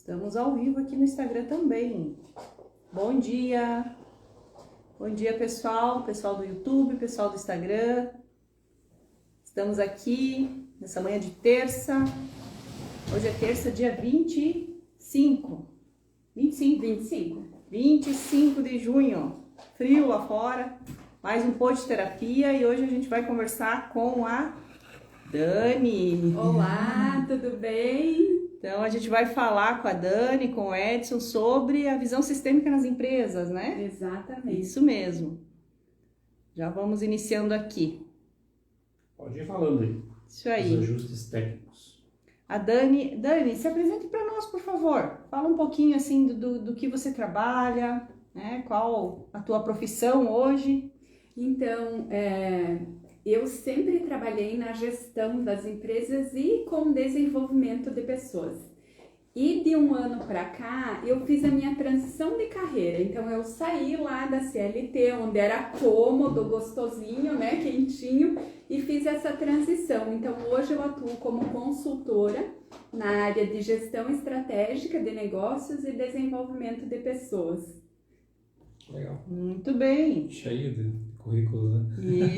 Estamos ao vivo aqui no Instagram também. Bom dia! Bom dia, pessoal do YouTube, pessoal do Instagram. Estamos aqui nessa manhã de terça. Hoje é terça, dia 25 de junho. Frio lá fora. Mais um Pod Terapia e hoje a gente vai conversar com a Dani. Olá, tudo bem? Então a gente vai falar com a Dani, com o Edson sobre a visão sistêmica nas empresas, né? Exatamente. Isso mesmo. Já vamos iniciando aqui. Pode ir falando aí. Isso aí. Os ajustes técnicos. A Dani, se apresente para nós, por favor. Fala um pouquinho assim do que você trabalha, né? Qual a tua profissão hoje? Então, eu sempre trabalhei na gestão das empresas e com desenvolvimento de pessoas. E de um ano para cá, eu fiz a minha transição de carreira. Então, eu saí lá da CLT, onde era cômodo, gostosinho, né, quentinho, e fiz essa transição. Então, hoje eu atuo como consultora na área de gestão estratégica de negócios e desenvolvimento de pessoas. Legal. Muito bem. Cheio de currículos, né?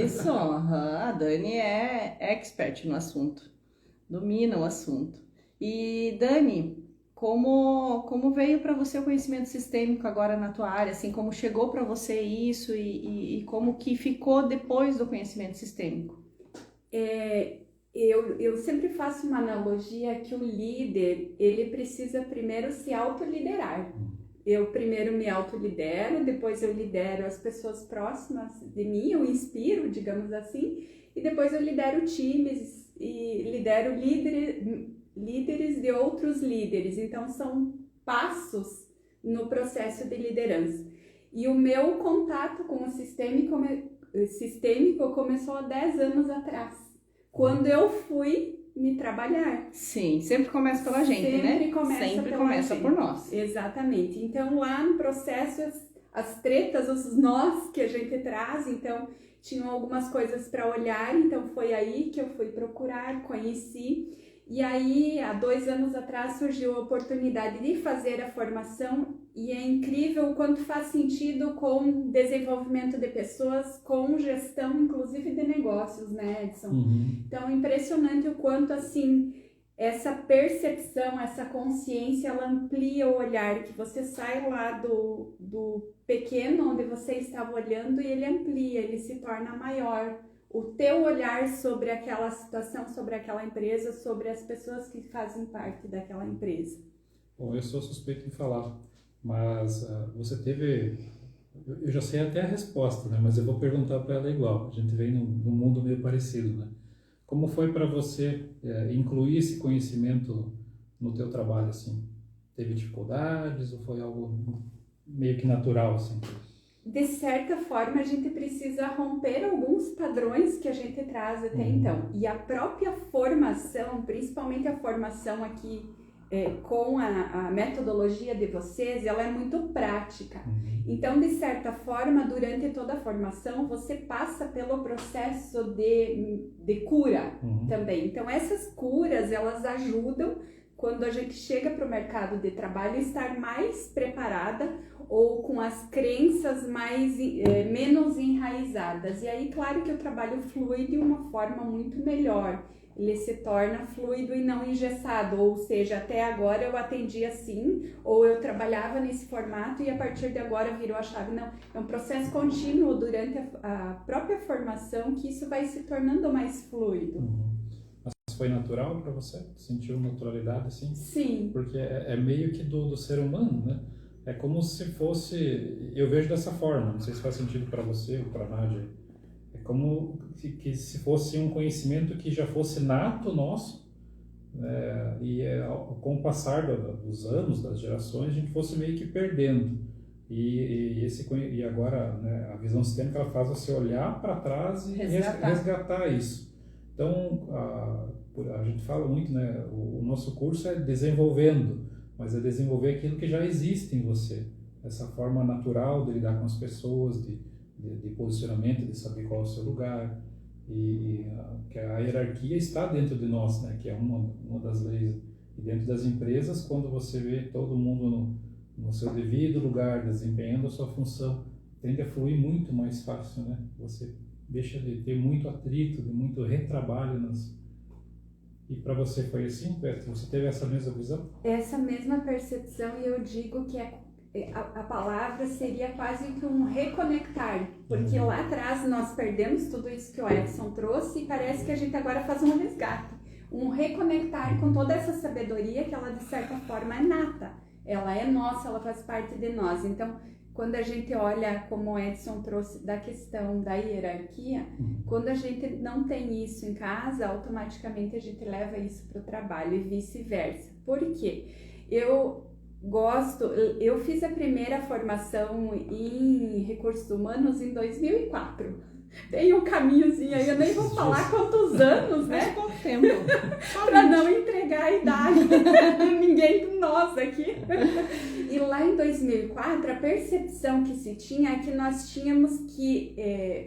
Isso, a Dani é expert no assunto, domina o assunto. E Dani, como veio para você o conhecimento sistêmico agora na tua área, assim, como chegou para você isso e como que ficou depois do conhecimento sistêmico? Eu sempre faço uma analogia que o líder, ele precisa primeiro se autoliderar. Eu primeiro me autolidero, depois eu lidero as pessoas próximas de mim, eu inspiro, digamos assim, e depois eu lidero times e lidero líderes de outros líderes. Então, são passos no processo de liderança. E o meu contato com o sistêmico começou há 10 anos atrás, quando eu fui me trabalhar. Sim, sempre começa pela gente, né? Sempre começa por nós. Exatamente. Então, lá no processo, as tretas, os nós que a gente traz, então, tinham algumas coisas para olhar, então foi aí que eu fui procurar, conheci. E aí, há 2 anos atrás, surgiu a oportunidade de fazer a formação e é incrível o quanto faz sentido com desenvolvimento de pessoas, com gestão, inclusive, de negócios, né, Edson? Então, é impressionante o quanto, assim, essa percepção, essa consciência, ela amplia o olhar, que você sai lá do pequeno, onde você estava olhando, e ele amplia, ele se torna maior. O teu olhar sobre aquela situação, sobre aquela empresa, sobre as pessoas que fazem parte daquela empresa. Bom, eu sou suspeito em falar, mas você teve... Eu já sei até a resposta, né? Mas eu vou perguntar para ela igual. A gente vem num mundo meio parecido, né? Como foi para você incluir esse conhecimento no teu trabalho, assim? Teve dificuldades ou foi algo meio que natural, assim? De certa forma, a gente precisa romper alguns padrões que a gente traz até então. E a própria formação, principalmente a formação aqui com a metodologia de vocês, ela é muito prática. Então, de certa forma, durante toda a formação, você passa pelo processo de cura também. Então, essas curas, elas ajudam quando a gente chega para o mercado de trabalho estar mais preparada ou com as crenças menos enraizadas. E aí, claro que o trabalho flui de uma forma muito melhor. Ele se torna fluido e não engessado, ou seja, até agora eu atendi assim, ou eu trabalhava nesse formato e a partir de agora virou a chave. Não, é um processo contínuo durante a própria formação que isso vai se tornando mais fluido. Mas foi natural para você? Sentiu naturalidade, assim? Sim. Porque é meio que do ser humano, né? É como se fosse... Eu vejo dessa forma, não sei se faz sentido para você ou para a Nádia. É como que se fosse um conhecimento que já fosse nato nosso, com o passar dos anos, das gerações, a gente fosse meio que perdendo. E agora, né, a visão sistêmica ela faz você olhar para trás e resgatar isso. Então, a gente fala muito, né, o nosso curso é desenvolvendo, mas é desenvolver aquilo que já existe em você. Essa forma natural de lidar com as pessoas, de posicionamento, de saber qual é o seu lugar. Que a hierarquia está dentro de nós, né, que é uma das leis E dentro das empresas, quando você vê todo mundo no seu devido lugar, desempenhando a sua função, tende a fluir muito mais fácil, né? Você deixa de ter muito atrito, de muito retrabalho. E para você foi assim, Beto? Você teve essa mesma visão? Essa mesma percepção, e eu digo que a palavra seria quase que um reconectar, porque lá atrás nós perdemos tudo isso que o Edson trouxe e parece que a gente agora faz um resgate, um reconectar com toda essa sabedoria que ela de certa forma é nata, ela é nossa, ela faz parte de nós. Então, quando a gente olha, como o Edson trouxe, da questão da hierarquia, quando a gente não tem isso em casa, automaticamente a gente leva isso para o trabalho e vice-versa. Por quê? Eu fiz a primeira formação em recursos humanos em 2004. Tem um caminhozinho aí, eu nem vou falar quantos anos, né? Faz pouco tempo. Para não entregar a idade de ninguém de nós aqui. E lá em 2004, a percepção que se tinha é que nós tínhamos que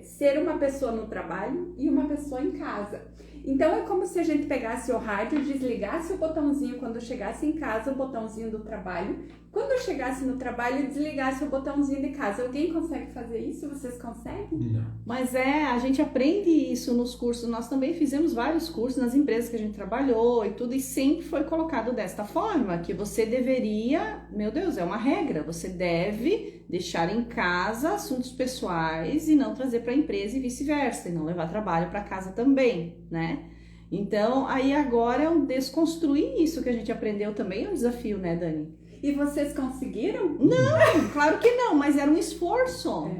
ser uma pessoa no trabalho e uma pessoa em casa. Então é como se a gente pegasse o rádio, desligasse o botãozinho quando chegasse em casa, o botãozinho do trabalho. Quando eu chegasse no trabalho, desligasse o botãozinho de casa. Alguém consegue fazer isso? Vocês conseguem? Não. Mas a gente aprende isso nos cursos. Nós também fizemos vários cursos nas empresas que a gente trabalhou e tudo, e sempre foi colocado desta forma, que você deveria, meu Deus, é uma regra, você deve deixar em casa assuntos pessoais e não trazer para a empresa e vice-versa, e não levar trabalho para casa também, né? Então, aí agora é um desconstruir isso que a gente aprendeu também, é um desafio, né, Dani? E vocês conseguiram? Não, claro que não, mas era um esforço.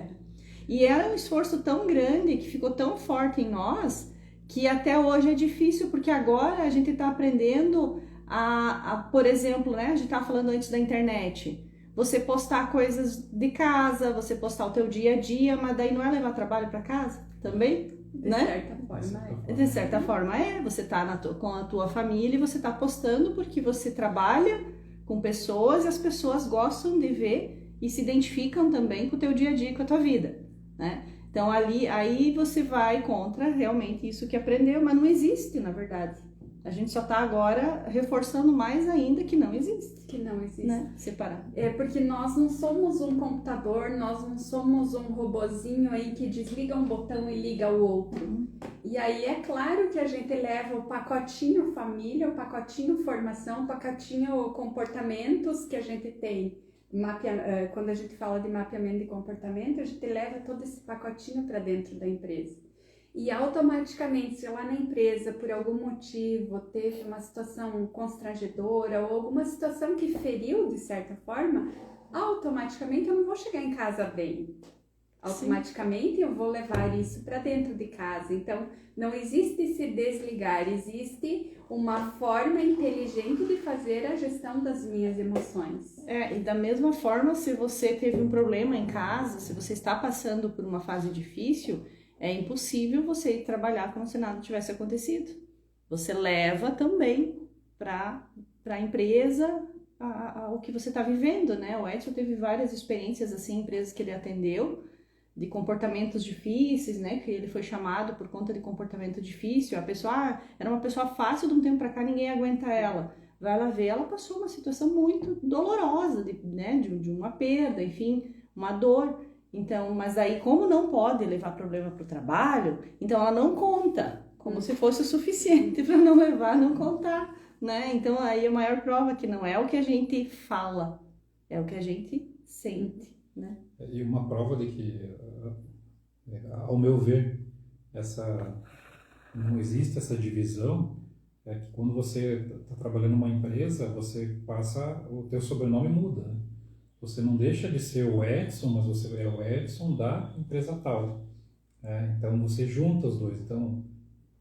E era um esforço tão grande, que ficou tão forte em nós, que até hoje é difícil, porque agora a gente está aprendendo por exemplo, né, a gente estava falando antes da internet, você postar coisas de casa, você postar o teu dia a dia, mas daí não é levar trabalho para casa também? De né? certa forma, De certa forma você está com a tua família e você está postando porque você trabalha com pessoas e as pessoas gostam de ver e se identificam também com o teu dia a dia, com a tua vida, né? Então aí você vai contra realmente isso que aprendeu, mas não existe, na verdade. A gente só está agora reforçando mais ainda que não existe. Que não existe. Né? Separar. É porque nós não somos um computador, nós não somos um robozinho aí que desliga um botão e liga o outro. E aí é claro que a gente leva o pacotinho família, o pacotinho formação, o pacotinho comportamentos que a gente tem. Quando a gente fala de mapeamento de comportamento, a gente leva todo esse pacotinho para dentro da empresa. E automaticamente, se lá na empresa, por algum motivo, teve uma situação constrangedora ou alguma situação que feriu de certa forma, automaticamente eu não vou chegar em casa bem. Automaticamente eu vou levar isso para dentro de casa. Então, não existe se desligar, existe uma forma inteligente de fazer a gestão das minhas emoções. E da mesma forma, se você teve um problema em casa, se você está passando por uma fase difícil, é impossível você ir trabalhar como se nada tivesse acontecido. Você leva também para a empresa o que você está vivendo, né? O Edson teve várias experiências assim, empresas que ele atendeu, de comportamentos difíceis, né? Que ele foi chamado por conta de comportamento difícil. A pessoa era uma pessoa fácil, de um tempo para cá ninguém aguenta ela. Vai lá ver, ela passou uma situação muito dolorosa, de uma perda, enfim, uma dor. Então, mas aí como não pode levar problema para o trabalho, então ela não conta, como se fosse o suficiente para não levar, não contar, né? Então aí a maior prova que não é o que a gente fala, é o que a gente sente, né? E uma prova de que, ao meu ver, não existe essa divisão, é que quando você está trabalhando numa empresa, você passa, o teu sobrenome muda, né? Você não deixa de ser o Edson, mas você é o Edson da empresa tal. Então, você junta os dois. Então,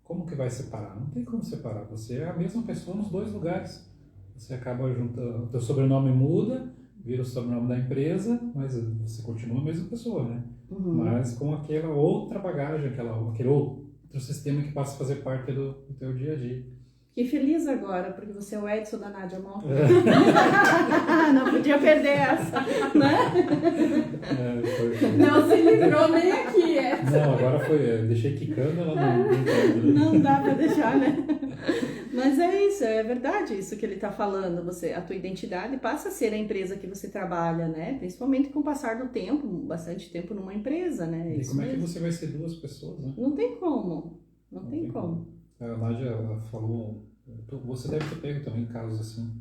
como que vai separar? Não tem como separar. Você é a mesma pessoa nos dois lugares. Você acaba juntando... O teu sobrenome muda, vira o sobrenome da empresa, mas você continua a mesma pessoa, né? Uhum. Mas com aquela outra bagagem, aquele outro sistema que passa a fazer parte do teu dia a dia. Fiquei feliz agora, porque você é o Edson da Nádia Mota. Não podia perder essa, né? Não se livrou nem aqui, Não, agora foi. Deixei quicando, ela não. Não dá pra deixar, né? Mas é isso, é verdade isso que ele está falando. A tua identidade passa a ser a empresa que você trabalha, né? Principalmente com o passar do tempo, bastante tempo numa empresa, né? E como é que você vai ser duas pessoas, né? Não tem como, não tem como. A Nádia ela falou, você deve ter pego também casos assim,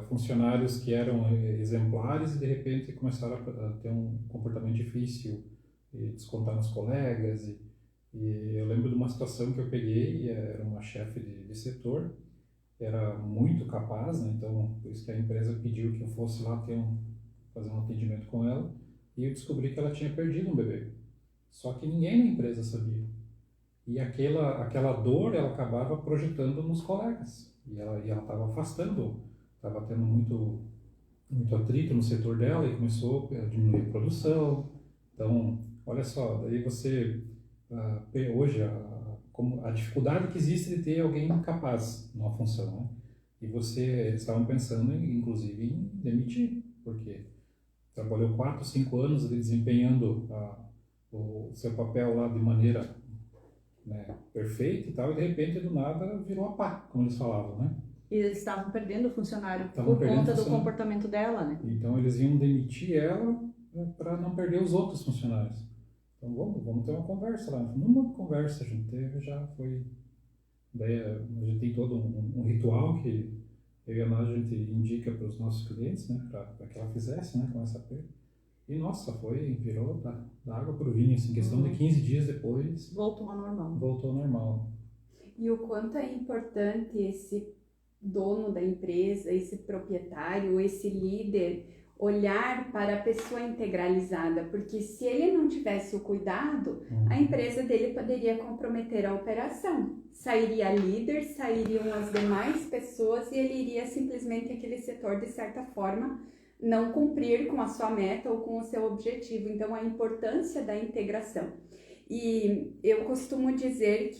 funcionários que eram exemplares e de repente começaram a ter um comportamento difícil e descontar nos colegas. E eu lembro de uma situação que eu peguei, era uma chefe de setor, era muito capaz, né? Então por isso que a empresa pediu que eu fosse lá fazer um atendimento com ela, e eu descobri que ela tinha perdido um bebê. Só que ninguém na empresa sabia. E aquela dor ela acabava projetando nos colegas. E ela estava afastando, estava tendo muito atrito no setor dela e começou a diminuir a produção. Então, olha só, daí você, hoje, como a dificuldade que existe de ter alguém capaz numa função, né? E eles estavam pensando, inclusive, em demitir, porque trabalhou 4, 5 anos ali desempenhando o seu papel lá de maneira, né, perfeita e tal, e de repente, do nada, virou a pá, como eles falavam, né? E eles estavam perdendo o funcionário por conta do comportamento dela, né? Então, eles iam demitir ela, né, para não perder os outros funcionários. Então, vamos ter uma conversa lá. Numa conversa a gente teve, já foi... Daí, a gente tem todo um ritual que eu e a Nádia, a gente indica para os nossos clientes, né, para que ela fizesse, né, com essa perda. E, nossa, virou da água para o vinho, assim, questão de 15 dias depois... Voltou ao normal. Voltou ao normal. E o quanto é importante esse dono da empresa, esse proprietário, esse líder, olhar para a pessoa integralizada, porque se ele não tivesse o cuidado, a empresa dele poderia comprometer a operação. Sairia líder, sairiam as demais pessoas e ele iria simplesmente aquele setor, de certa forma, não cumprir com a sua meta ou com o seu objetivo. Então, a importância da integração. E eu costumo dizer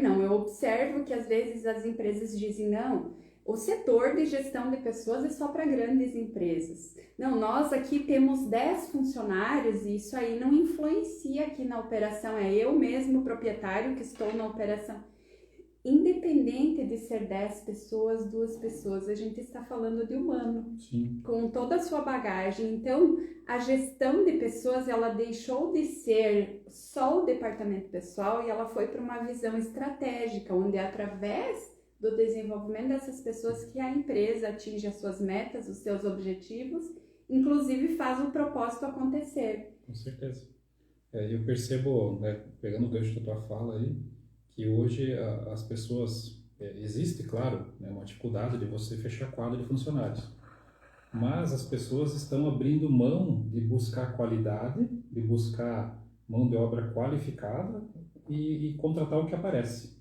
não, eu observo que às vezes as empresas dizem, não, o setor de gestão de pessoas é só para grandes empresas. Não, nós aqui temos 10 funcionários e isso aí não influencia aqui na operação, é eu mesmo, proprietário, que estou na operação. Independente de ser 10 pessoas, 2 pessoas, a gente está falando de humano. Sim. Com toda a sua bagagem. Então, a gestão de pessoas, ela deixou de ser só o departamento pessoal e ela foi para uma visão estratégica, onde é através do desenvolvimento dessas pessoas que a empresa atinge as suas metas, os seus objetivos, inclusive faz o propósito acontecer. Com certeza. Eu percebo, né, pegando o gancho da tua fala aí, que hoje as pessoas, existe, claro, né, uma dificuldade de você fechar quadro de funcionários, mas as pessoas estão abrindo mão de buscar qualidade, de buscar mão de obra qualificada e contratar o que aparece.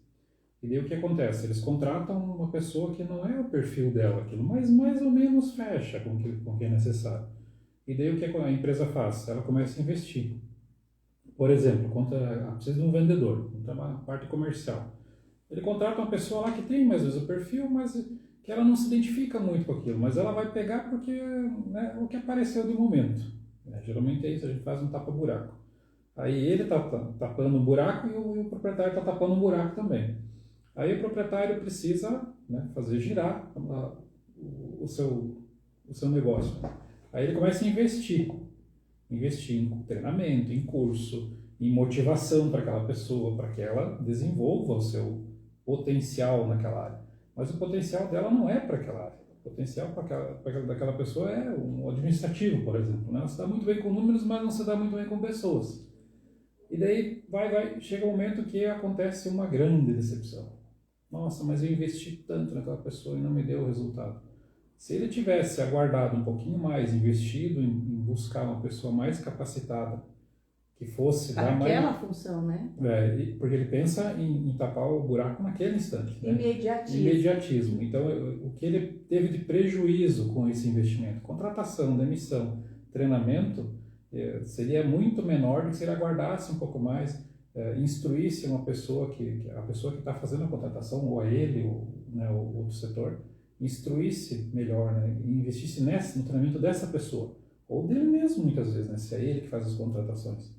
E daí o que acontece? Eles contratam uma pessoa que não é o perfil dela, aquilo, mas mais ou menos fecha com o que é necessário. E daí o que a empresa faz? Ela começa a investir. Por exemplo, precisa de um vendedor, uma parte comercial. Ele contrata uma pessoa lá que tem mais ou menos o perfil, mas que ela não se identifica muito com aquilo, mas ela vai pegar porque, né, o que apareceu de momento. Geralmente é isso, a gente faz um tapa-buraco. Aí ele está tapando um buraco e o proprietário está tapando um buraco também. Aí o proprietário precisa, né, fazer girar o seu negócio. Aí ele começa a investir em treinamento, em curso, em motivação para aquela pessoa, para que ela desenvolva o seu potencial naquela área. Mas o potencial dela não é para aquela área. O potencial daquela pessoa é um administrativo, por exemplo, né? Ela se dá muito bem com números, mas não se dá muito bem com pessoas. E daí chega um momento que acontece uma grande decepção. Nossa, mas eu investi tanto naquela pessoa e não me deu o resultado. Se ele tivesse aguardado um pouquinho mais, investido em buscar uma pessoa mais capacitada, que fosse para dar aquela função, né? Porque ele pensa em tapar o buraco naquele instante. Né? Imediatismo. Então, o que ele teve de prejuízo com esse investimento? Contratação, demissão, treinamento, seria muito menor do que se ele aguardasse um pouco mais, instruísse uma pessoa a pessoa que está fazendo a contratação, ou a ele, ou, né, o outro setor, instruísse melhor, né, e investisse no treinamento dessa pessoa, ou dele mesmo muitas vezes, né, se é ele que faz as contratações.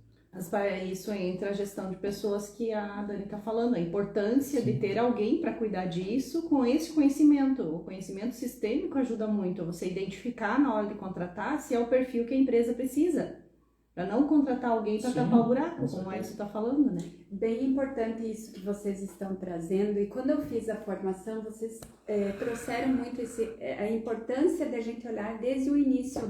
Isso entra a gestão de pessoas que a Dani está falando, a importância de ter alguém para cuidar disso com esse conhecimento. O conhecimento sistêmico ajuda muito a você identificar na hora de contratar se é o perfil que a empresa precisa, para não contratar alguém para tapar o buraco, como a Edson está falando, né? Bem importante isso que vocês estão trazendo, e quando eu fiz a formação, vocês trouxeram muito a importância da gente olhar desde o início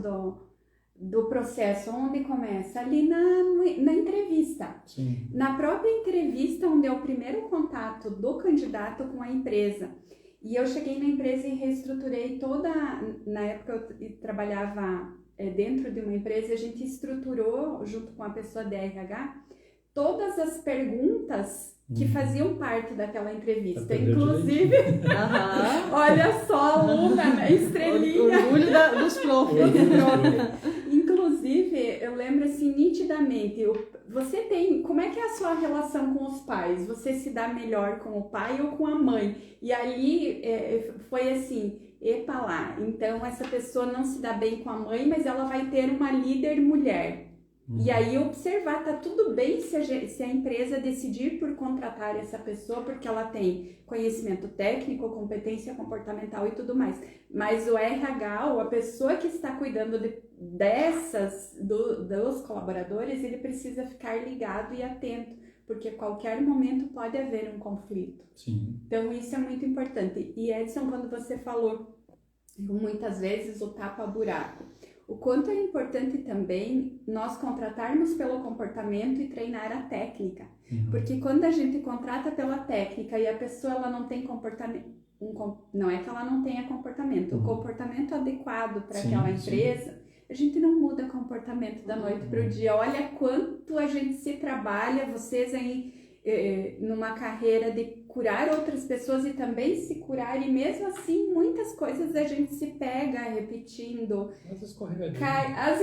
do processo, onde começa, ali na entrevista. Sim. Na própria entrevista, onde é o primeiro contato do candidato com a empresa. E eu cheguei na empresa e reestruturei na época eu trabalhava dentro de uma empresa, a gente estruturou, junto com a pessoa da RH, todas as perguntas que faziam parte daquela entrevista. Inclusive, olha só a aluna, né? Estrelinha. Orgulho dos profs. Inclusive, eu lembro assim nitidamente, como é que é a sua relação com os pais? Você se dá melhor com o pai ou com a mãe? E ali foi assim, epa lá, então essa pessoa não se dá bem com a mãe, mas ela vai ter uma líder mulher. E aí observar, tá tudo bem se a empresa decidir por contratar essa pessoa, porque ela tem conhecimento técnico, competência comportamental e tudo mais. Mas o RH, ou a pessoa que está cuidando dos colaboradores, ele precisa ficar ligado e atento, porque a qualquer momento pode haver um conflito. Sim. Então isso é muito importante. E Edson, quando você falou muitas vezes o tapa-buraco, o quanto é importante também nós contratarmos pelo comportamento e treinar a técnica. Porque quando a gente contrata pela técnica e a pessoa ela não tem comportamento, não é que ela não tenha comportamento, o comportamento adequado para aquela empresa, a gente não muda comportamento da noite para o dia. Olha quanto a gente se trabalha, vocês aí numa carreira de curar outras pessoas e também se curar, e mesmo assim muitas coisas a gente se pega repetindo, as escorregadinhas,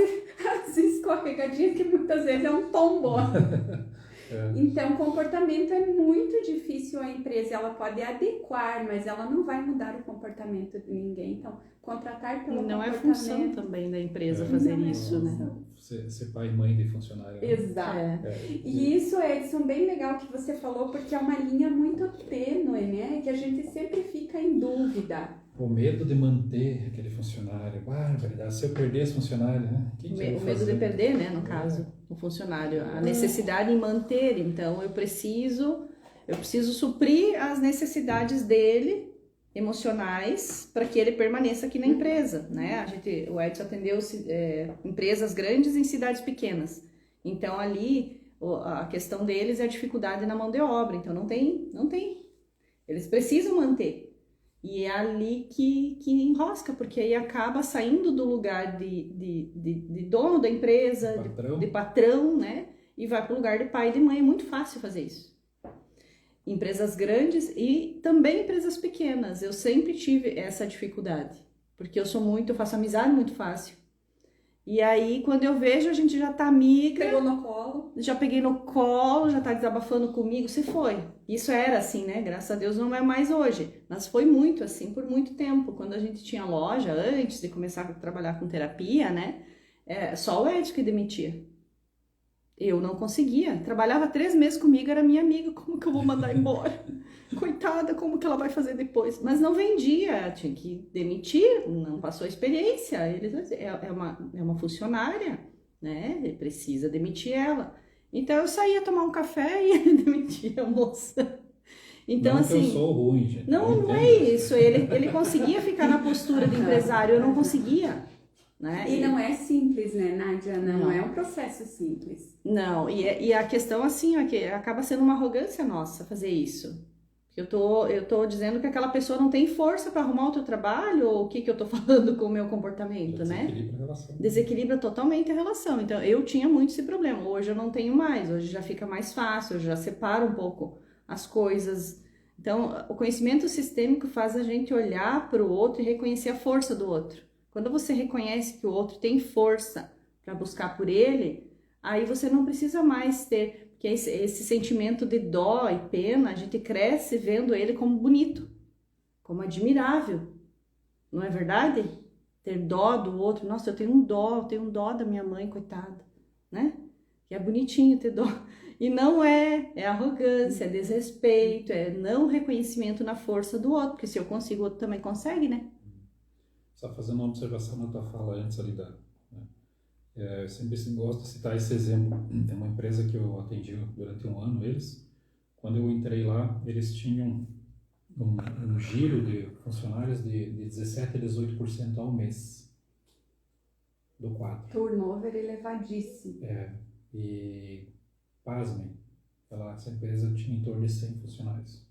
as escorregadinhas que muitas vezes é um tombo. Então comportamento é muito difícil, a empresa ela pode adequar, mas ela não vai mudar o comportamento de ninguém. Então contratar pelo não comportamento... é função também da empresa fazer isso, né? Ser pai e mãe de funcionário. Né? Exato. E isso, Edson, bem legal que você falou, porque é uma linha muito tênue, né? Que a gente sempre fica em dúvida. O medo de manter aquele funcionário. Se eu perder esse funcionário, né? O medo de perder, né? No caso, o funcionário. A necessidade em manter. Então, eu preciso suprir as necessidades dele, emocionais, para que ele permaneça aqui na empresa, né? O Edson atendeu empresas grandes em cidades pequenas. Então, ali, a questão deles é a dificuldade na mão de obra. Então, não tem. Eles precisam manter. E é ali que enrosca, porque aí acaba saindo do lugar de dono da empresa, de patrão, né? E vai para o lugar de pai e de mãe. É muito fácil fazer isso. Empresas grandes e também empresas pequenas. Eu sempre tive essa dificuldade, porque eu faço amizade muito fácil. E aí, quando eu vejo, a gente já tá amiga. Pegou no colo. Já peguei no colo, já tá desabafando comigo. Você foi. Isso era assim, né? Graças a Deus não é mais hoje. Mas foi muito assim, por muito tempo. Quando a gente tinha loja, antes de começar a trabalhar com terapia, né? Só o Ed que demitia. Eu não conseguia. Trabalhava 3 meses comigo, era minha amiga. Como que eu vou mandar embora? Coitada, como que ela vai fazer depois? Mas não vendia, tinha que demitir, não passou a experiência. É uma funcionária, né? Ele precisa demitir ela. Então eu saía tomar um café e ele demitia a moça. Então, não assim, que eu sou ruim, gente. Não é isso. Ele conseguia ficar na postura de empresário, eu não conseguia. Né? E não é simples, né, Nádia? Não é um processo simples. Não, e a questão assim é que acaba sendo uma arrogância nossa fazer isso. Eu tô dizendo que aquela pessoa não tem força para arrumar outro trabalho, ou o que eu tô falando com o meu comportamento, né? Desequilibra a relação. Desequilibra totalmente a relação. Então, eu tinha muito esse problema. Hoje eu não tenho mais. Hoje já fica mais fácil, eu já separo um pouco as coisas. Então, o conhecimento sistêmico faz a gente olhar para o outro e reconhecer a força do outro. Quando você reconhece que o outro tem força para buscar por ele, aí você não precisa mais ter... Porque esse sentimento de dó e pena, a gente cresce vendo ele como bonito, como admirável. Não é verdade? Ter dó do outro. Nossa, eu tenho um dó da minha mãe, coitada, né? que é bonitinho ter dó. E não é arrogância, é desrespeito, é não reconhecimento na força do outro, porque se eu consigo, o outro também consegue, né? Só fazendo uma observação na tua fala antes ali eu sempre gosto de citar esse exemplo. Tem uma empresa que eu atendi durante um ano, quando eu entrei lá, eles tinham um giro de funcionários de 17% a 18% ao mês do quadro. Turnover elevadíssimo. E pasmem, essa empresa tinha em torno de 100 funcionários.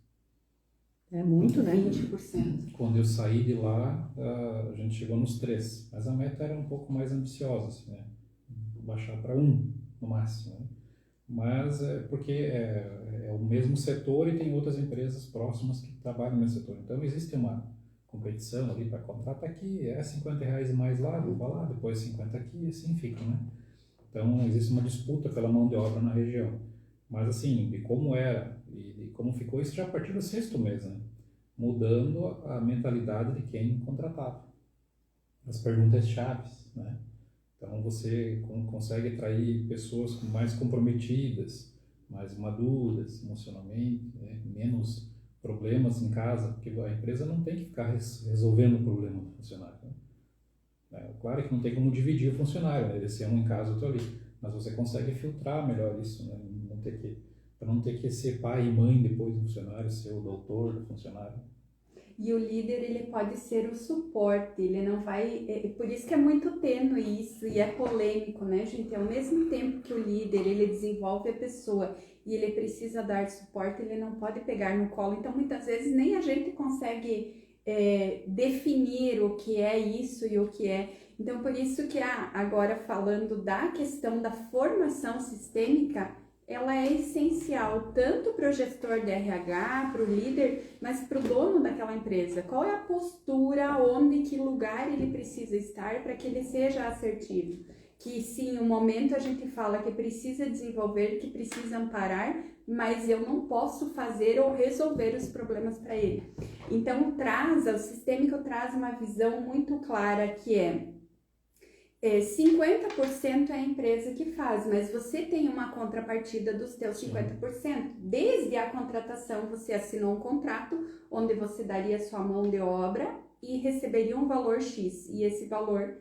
É muito, né? 20%. Quando eu saí de lá, a gente chegou nos 3, mas a meta era um pouco mais ambiciosa, assim, né? Baixar para 1 no máximo, né? Mas porque é o mesmo setor e tem outras empresas próximas que trabalham nesse setor. Então existe uma competição ali para contratar aqui, R$50 mais lá, vou lá, depois 50 aqui, e assim fica, né? Então existe uma disputa pela mão de obra na região. Mas assim, de como era e de como ficou isso já a partir do 6º mês, né? Mudando a mentalidade de quem contratava. As perguntas chaves, né? Então você consegue atrair pessoas mais comprometidas, mais maduras emocionalmente, né? Menos problemas em casa, porque a empresa não tem que ficar resolvendo o problema do funcionário, né? Claro que não tem como dividir o funcionário, né? Esse é um em casa, outro ali, mas você consegue filtrar melhor isso, né? Para não ter que ser pai e mãe depois do funcionário, ser o doutor do funcionário. E o líder, ele pode ser o suporte, ele não vai... por isso que é muito tênue isso, e é polêmico, né, gente? Ao mesmo tempo que o líder, ele desenvolve a pessoa e ele precisa dar suporte, ele não pode pegar no colo. Então, muitas vezes, nem a gente consegue definir o que é isso e o que é... Então, por isso que, agora falando da questão da formação sistêmica, ela é essencial tanto para o gestor de RH, para o líder, mas para o dono daquela empresa. Qual é a postura, onde, que lugar ele precisa estar para que ele seja assertivo? Que sim, no momento a gente fala que precisa desenvolver, que precisa amparar, mas eu não posso fazer ou resolver os problemas para ele. Então o sistêmico traz uma visão muito clara que 50% é a empresa que faz, mas você tem uma contrapartida dos teus 50%. Desde a contratação, você assinou um contrato onde você daria sua mão de obra e receberia um valor X. E esse valor,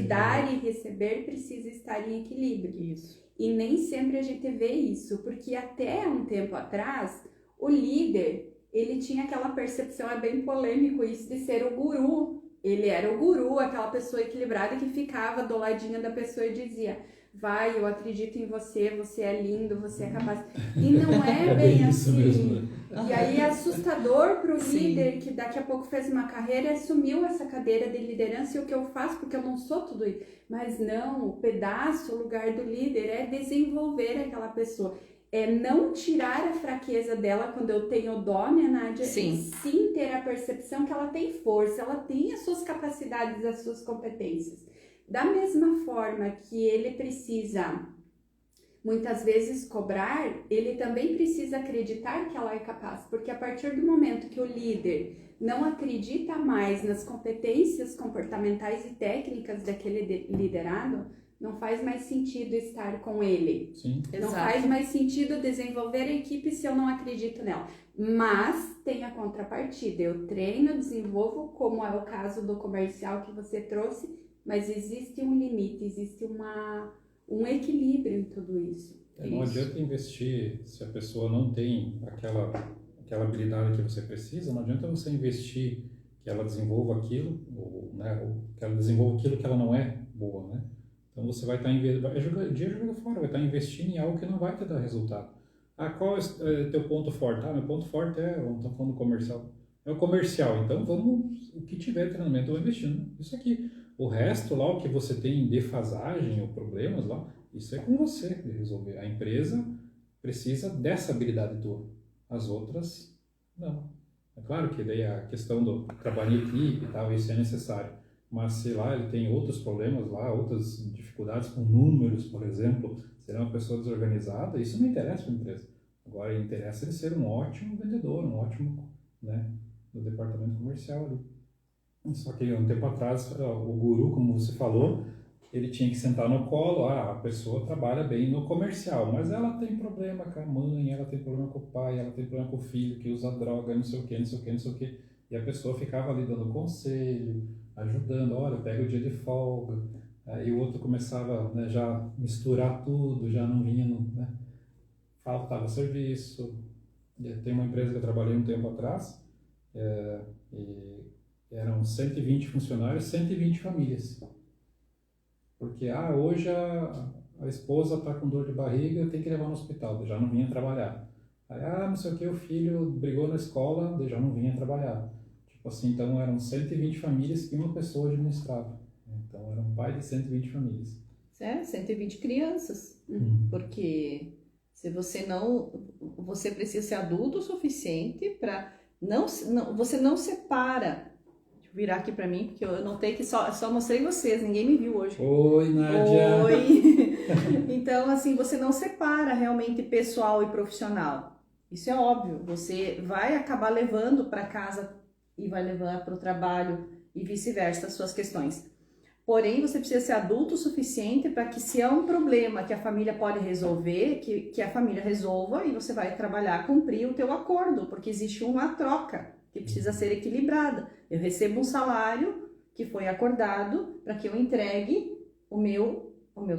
dar e receber, precisa estar em equilíbrio. Isso. E nem sempre a gente vê isso, porque até um tempo atrás, o líder, ele tinha aquela percepção, é bem polêmico isso, de ser o guru. Ele era o guru, aquela pessoa equilibrada que ficava do ladinho da pessoa e dizia: vai, eu acredito em você, você é lindo, você é capaz. E não é bem assim. Mesmo, né? E aí é assustador para o líder que daqui a pouco fez uma carreira e assumiu essa cadeira de liderança, e o que eu faço, porque eu não sou tudo isso. Mas não, o pedaço, o lugar do líder é desenvolver aquela pessoa. É não tirar a fraqueza dela quando eu tenho dó, né, Nádia? Sim. Sim ter a percepção que ela tem força, ela tem as suas capacidades, as suas competências. Da mesma forma que ele precisa, muitas vezes, cobrar, ele também precisa acreditar que ela é capaz. Porque a partir do momento que o líder não acredita mais nas competências comportamentais e técnicas daquele liderado, não faz mais sentido estar com ele. Sim. Não faz mais sentido desenvolver a equipe se eu não acredito nela. Mas tem a contrapartida. Eu treino, desenvolvo, como é o caso do comercial que você trouxe, mas existe um limite, existe um equilíbrio em tudo isso. Não adianta investir se a pessoa não tem aquela habilidade que você precisa, não adianta você investir que ela desenvolva aquilo, ou que ela desenvolva aquilo que ela não é boa, né? Então você vai estar joga fora, vai estar investindo em algo que não vai te dar resultado. Qual é teu ponto forte? Meu ponto forte estamos falando do comercial. É o comercial, então o que tiver treinamento eu vou investindo. Isso aqui. O resto lá, o que você tem defasagem ou problemas lá, isso é com você de resolver. A empresa precisa dessa habilidade tua. As outras, não. É claro que daí a questão do trabalho em equipe e tal, isso é necessário. Mas, sei lá, ele tem outros problemas lá, outras dificuldades com números, por exemplo, se ele é uma pessoa desorganizada, isso não interessa para a empresa. Agora, interessa ele ser um ótimo vendedor, um ótimo, né, no departamento comercial ali. Só que um tempo atrás, o guru, como você falou, ele tinha que sentar no colo. A pessoa trabalha bem no comercial, mas ela tem problema com a mãe, ela tem problema com o pai, ela tem problema com o filho que usa droga, não sei o que, não sei o que, não sei o que. E a pessoa ficava ali dando conselho, ajudando, olha, pega o dia de folga. Aí o outro começava, né, já misturar tudo, já não vinha, né, faltava serviço. Tem uma empresa que eu trabalhei um tempo atrás, e eram 120 funcionários, 120 famílias. Porque, hoje a esposa está com dor de barriga, tem que levar no hospital, já não vinha trabalhar. Aí, não sei o que, o filho brigou na escola, já não vinha trabalhar. Tipo assim, então eram 120 famílias que uma pessoa administrava. Então era um pai de 120 famílias. 120 crianças. Porque se você você precisa ser adulto o suficiente para você não separa. Deixa eu virar aqui para mim, porque eu notei que só mostrei vocês, ninguém me viu hoje. Oi, Nádia! Oi! Então, assim, você não separa realmente pessoal e profissional. Isso é óbvio. Você vai acabar levando para casa e vai levar para o trabalho e vice-versa as suas questões. Porém, você precisa ser adulto o suficiente para que, se há um problema que a família pode resolver, que a família resolva e você vai trabalhar, cumprir o teu acordo, porque existe uma troca que precisa ser equilibrada. Eu recebo um salário que foi acordado para que eu entregue o meu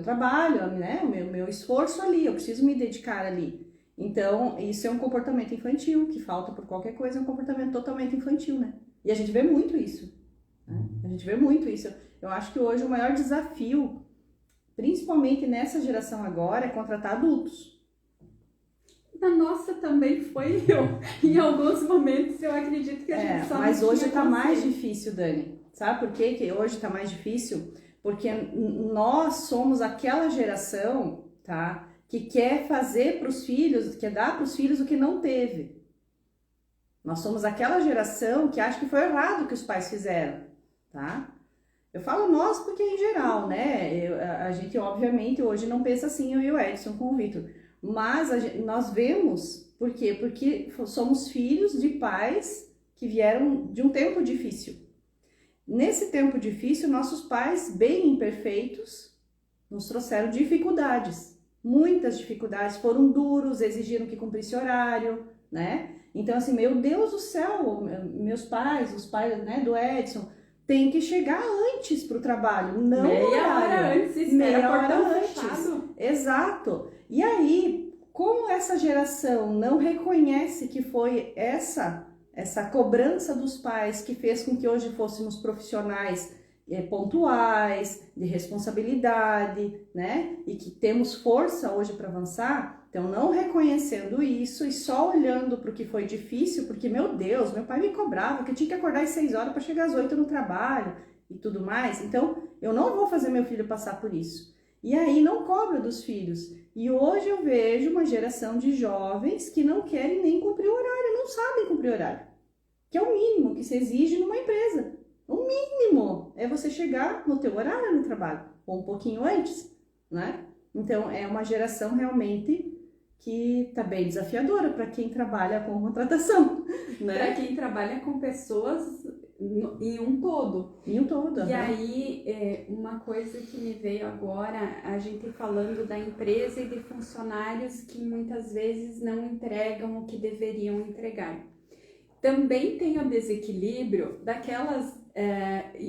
trabalho, né? o meu esforço ali, eu preciso me dedicar ali. Então, isso é um comportamento infantil, que falta por qualquer coisa, é um comportamento totalmente infantil, né? E a gente vê muito isso. Né? A gente vê muito isso. Eu acho que hoje o maior desafio, principalmente nessa geração agora, é contratar adultos. Na nossa também foi eu. Em alguns momentos eu acredito que a gente só mas não hoje tinha está mais consciência. difícil, Dani. Sabe por quê que hoje está mais difícil? Porque nós somos aquela geração, tá, que quer fazer para os filhos, quer dar para os filhos o que não teve. Nós somos aquela geração que acha que foi errado o que os pais fizeram, tá? Eu falo nós porque em geral, né? A gente obviamente hoje não pensa assim, eu e o Edson com o Vitor. Mas nós vemos, por quê? Porque somos filhos de pais que vieram de um tempo difícil. Nesse tempo difícil, nossos pais, bem imperfeitos, nos trouxeram dificuldades. Muitas dificuldades, foram duros, exigiram que cumprisse horário, né? Então, assim, meu Deus do céu, meus pais, os pais, né, do Edson, tem que chegar antes para o trabalho, não meia hora antes, espera portão fechado. Exato. E aí, como essa geração não reconhece que foi essa cobrança dos pais que fez com que hoje fôssemos profissionais pontuais, de responsabilidade, né? E que temos força hoje para avançar, então não reconhecendo isso e só olhando para o que foi difícil, porque, meu Deus, meu pai me cobrava que eu tinha que acordar às 6 horas para chegar às 8 no trabalho e tudo mais, então eu não vou fazer meu filho passar por isso. E aí não cobra dos filhos. E hoje eu vejo uma geração de jovens que não querem nem cumprir o horário, não sabem cumprir o horário, que é o mínimo que se exige numa empresa. O mínimo é você chegar no teu horário no trabalho, ou um pouquinho antes, né? Então, é uma geração realmente que tá bem desafiadora para quem trabalha com contratação, né? Para quem trabalha com pessoas em um todo. Em um todo. E aí, uma coisa que me veio agora, a gente falando da empresa e de funcionários que muitas vezes não entregam o que deveriam entregar. Também tem o desequilíbrio daquelas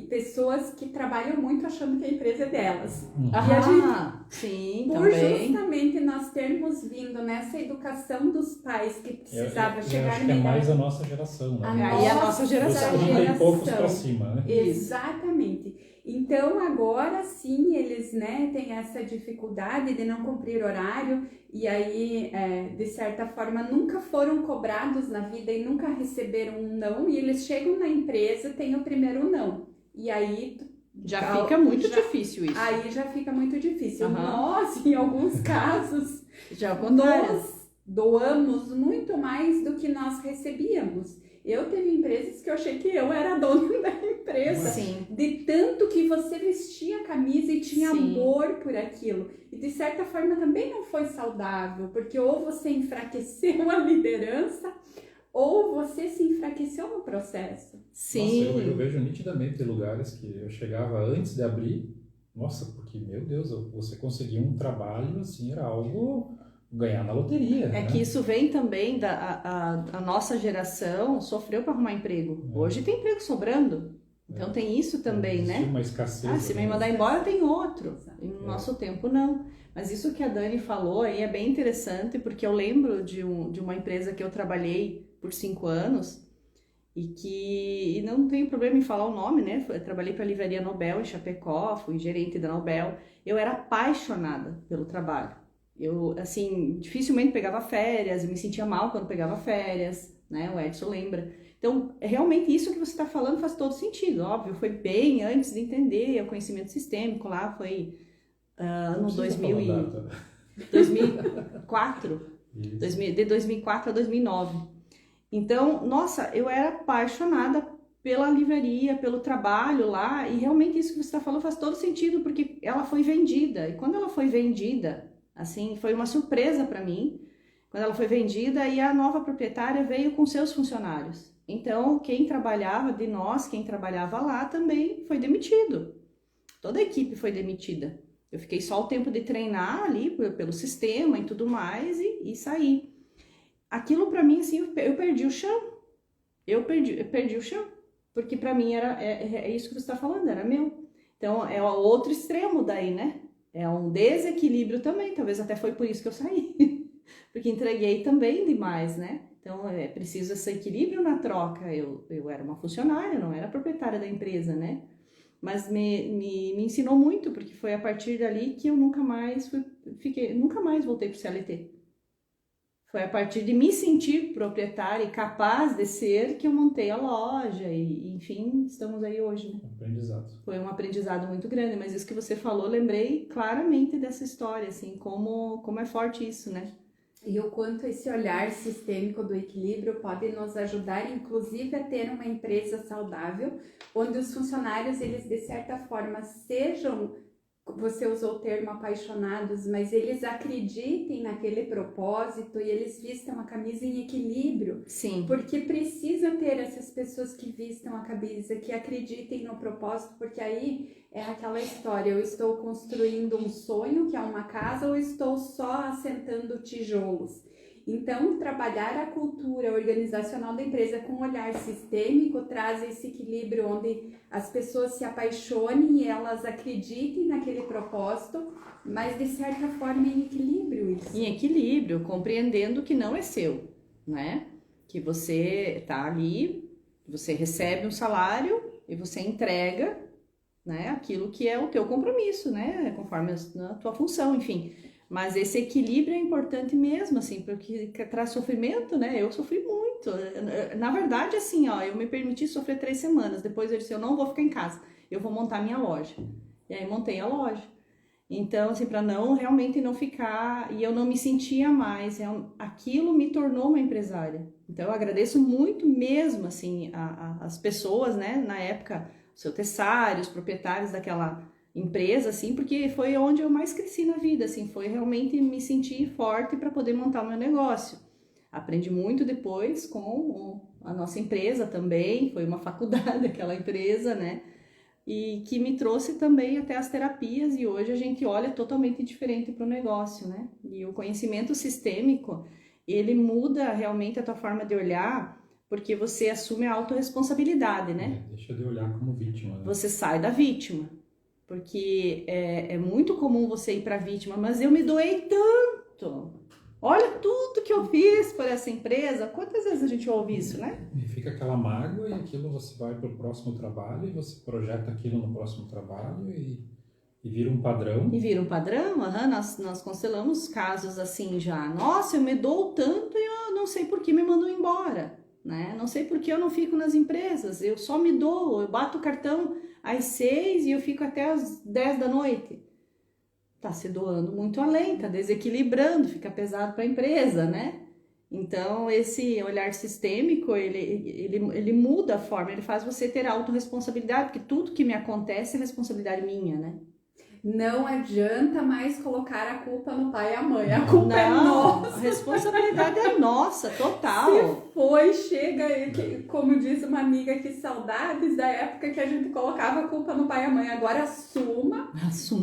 pessoas que trabalham muito achando que a empresa é delas. E a gente, sim, por também. justamente nós termos vindo nessa educação dos pais que precisava chegar acho que é mais a nossa geração, né? Aí a nossa geração. Dos 30 e poucos para cima, né? Exatamente. Então, agora sim, eles, né, têm essa dificuldade de não cumprir horário e aí, de certa forma, nunca foram cobrados na vida e nunca receberam um não, e eles chegam na empresa, tem o primeiro não. E aí... Já fica muito difícil isso. Aí já fica muito difícil. Uhum. Nós, em alguns casos, já nós doamos muito mais do que nós recebíamos. Eu teve empresas que eu achei que eu era dona da empresa. Sim. De tanto que você vestia a camisa e tinha amor por aquilo. E de certa forma também não foi saudável, porque ou você enfraqueceu a liderança, ou você se enfraqueceu no processo. Sim. Nossa, eu vejo nitidamente lugares que eu chegava antes de abrir Nossa, porque, meu Deus, você conseguir um trabalho, assim, era algo ganhar na loteria, É né? que isso vem também a nossa geração sofreu para arrumar emprego. Hoje tem emprego sobrando. Então tem isso também, Existia né? uma escassez. Se me né? mandar embora, tem outro. E no nosso tempo, não. Mas isso que a Dani falou aí é bem interessante, porque eu lembro de uma empresa que eu trabalhei por 5 anos e não tenho problema em falar o nome, né? Eu trabalhei para a Livraria Nobel em Chapecó, fui gerente da Nobel. Eu era apaixonada pelo trabalho. Eu, assim, dificilmente pegava férias, eu me sentia mal quando pegava férias, né? O Edson lembra. Então, realmente isso que você está falando faz todo sentido, óbvio. Foi bem antes de entender o conhecimento sistêmico, lá foi ano 2004, de 2004 a 2009. Então, nossa, eu era apaixonada pela livraria, pelo trabalho lá, e realmente isso que você está falando faz todo sentido, porque ela foi vendida, e quando ela foi vendida, assim, foi uma surpresa para mim, quando ela foi vendida e a nova proprietária veio com seus funcionários. Então, quem trabalhava lá também foi demitido. Toda a equipe foi demitida. Eu fiquei só o tempo de treinar ali pelo sistema e tudo mais e saí. Aquilo para mim, assim, eu perdi o chão. Eu perdi o chão. Porque para mim é isso que você está falando, era meu. Então, é o outro extremo daí, né? É um desequilíbrio também. Talvez até foi por isso que eu saí. Porque entreguei também demais, né? Então, é preciso esse equilíbrio na troca. Eu era uma funcionária, não era proprietária da empresa, né? Mas me ensinou muito, porque foi a partir dali que eu nunca mais voltei para o CLT. Foi a partir de me sentir proprietária e capaz de ser que eu montei a loja e enfim, estamos aí hoje, né? Aprendizado. Foi um aprendizado muito grande, mas isso que você falou, lembrei claramente dessa história, assim, como é forte isso, né? E o quanto esse olhar sistêmico do equilíbrio pode nos ajudar, inclusive, a ter uma empresa saudável, onde os funcionários, eles de certa forma sejam, você usou o termo apaixonados, mas eles acreditem naquele propósito e eles vistam a camisa em equilíbrio. Sim. Porque precisa ter essas pessoas que vistam a camisa, que acreditem no propósito, porque aí é aquela história, eu estou construindo um sonho, que é uma casa, ou estou só assentando tijolos? Então, trabalhar a cultura organizacional da empresa com um olhar sistêmico traz esse equilíbrio onde as pessoas se apaixonem e elas acreditem naquele propósito, mas de certa forma em equilíbrio isso. Em equilíbrio, compreendendo que não é seu, né? Que você tá ali, você recebe um salário e você entrega, né, aquilo que é o teu compromisso, né, conforme a tua função, enfim. Mas esse equilíbrio é importante mesmo, assim, porque traz sofrimento, né? Eu sofri muito. Na verdade, assim, ó, eu me permiti sofrer 3 semanas. Depois eu disse, eu não vou ficar em casa, eu vou montar minha loja. E aí montei a loja. Então, assim, para realmente não ficar, e eu não me sentia mais, aquilo me tornou uma empresária. Então, eu agradeço muito mesmo, assim, as pessoas, né, na época, os seu Tessário, os proprietários daquela empresa, assim, porque foi onde eu mais cresci na vida, assim, foi realmente me sentir forte para poder montar o meu negócio. Aprendi muito depois com a nossa empresa também, foi uma faculdade aquela empresa, né? E que me trouxe também até as terapias e hoje a gente olha totalmente diferente para o negócio, né? E o conhecimento sistêmico, ele muda realmente a tua forma de olhar, porque você assume a autorresponsabilidade, né? Deixa de olhar como vítima, né? Você sai da vítima, porque é muito comum você ir para a vítima, mas eu me doei tanto, olha tudo que eu fiz por essa empresa. Quantas vezes a gente ouve isso, né? E fica aquela mágoa e aquilo você vai para o próximo trabalho e você projeta aquilo no próximo trabalho e vira um padrão. E vira um padrão, nós constelamos casos assim já. Nossa, eu me dou tanto e eu não sei por que me mandou embora, né? Não sei por que eu não fico nas empresas, eu só me dou, eu bato o cartão às 6 e eu fico até às 10 da noite. Tá se doando muito além, tá desequilibrando, fica pesado para a empresa, né? Então, esse olhar sistêmico, ele muda a forma, ele faz você ter autorresponsabilidade, porque tudo que me acontece é responsabilidade minha, né? não adianta mais colocar a culpa no pai e a mãe. A culpa é nossa. A responsabilidade é nossa, total. Se foi, chega, como diz uma amiga, que saudades da época que a gente colocava a culpa no pai e a mãe. Agora assuma.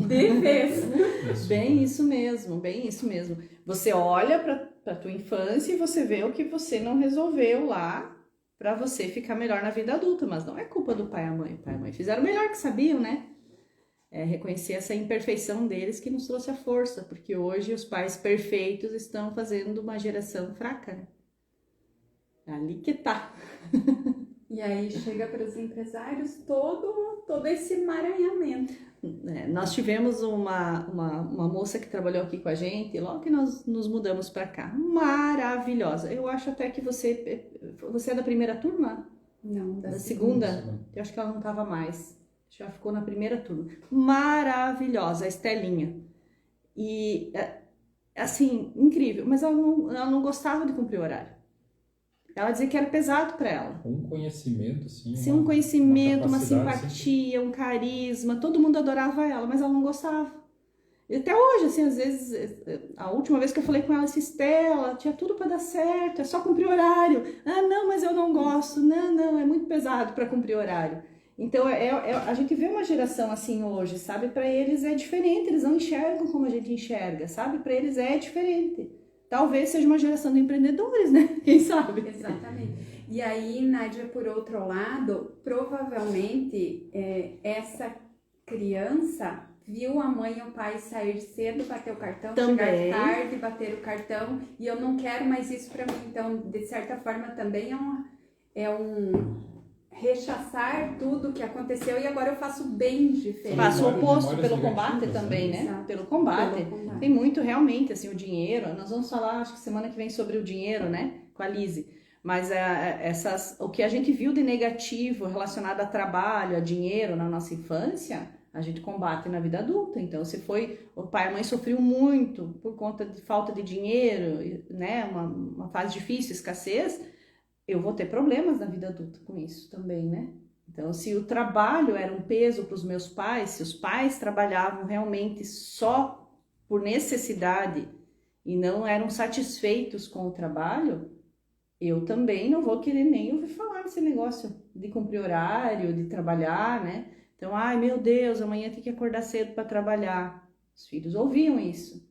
De vez. Bem isso mesmo, bem isso mesmo. Você olha para tua infância e você vê o que você não resolveu lá para você ficar melhor na vida adulta, mas não é culpa do pai e a mãe. O pai e a mãe fizeram o melhor que sabiam, né? Reconhecer essa imperfeição deles que nos trouxe a força, porque hoje os pais perfeitos estão fazendo uma geração fraca, né? Ali que tá. E aí chega para os empresários todo esse emaranhamento. Nós tivemos uma moça que trabalhou aqui com a gente logo que nós nos mudamos para cá. Maravilhosa. Eu acho até que você é da primeira turma? Não, da segunda? Eu acho que ela não estava mais. Já ficou na primeira turma. Maravilhosa, a Estelinha. E, assim, incrível. Mas ela não gostava de cumprir horário. Ela dizia que era pesado para ela. Um conhecimento, assim. Sim, um conhecimento, uma simpatia, um carisma. Todo mundo adorava ela, mas ela não gostava. E até hoje, assim, às vezes, a última vez que eu falei com ela, disse, Estela, tinha tudo para dar certo, é só cumprir horário. Ah, não, mas eu não gosto. Não, é muito pesado para cumprir horário. Então, a gente vê uma geração assim hoje, sabe? Para eles é diferente, eles não enxergam como a gente enxerga, sabe? Para eles é diferente. Talvez seja uma geração de empreendedores, né? Quem sabe? Exatamente. E aí, Nádia, por outro lado, provavelmente essa criança viu a mãe e o pai sair cedo, bater o cartão, também. Chegar tarde, bater o cartão, e eu não quero mais isso para mim. Então, de certa forma, também é um rechaçar tudo que aconteceu e agora eu faço bem diferente. Faço o oposto pelo combate também, né? Exato. Pelo combate. Tem muito realmente, assim, o dinheiro. Nós vamos falar, acho que semana que vem, sobre o dinheiro, né? Com a Lise. Mas o que a gente viu de negativo relacionado a trabalho, a dinheiro na nossa infância, a gente combate na vida adulta. Então, se foi o pai e a mãe sofreu muito por conta de falta de dinheiro, né? Uma fase difícil, escassez, eu vou ter problemas na vida adulta com isso também, né? Então, se o trabalho era um peso para os meus pais, se os pais trabalhavam realmente só por necessidade e não eram satisfeitos com o trabalho, eu também não vou querer nem ouvir falar nesse negócio de cumprir horário, de trabalhar, né? Então, ai meu Deus, amanhã tem que acordar cedo para trabalhar. Os filhos ouviam isso.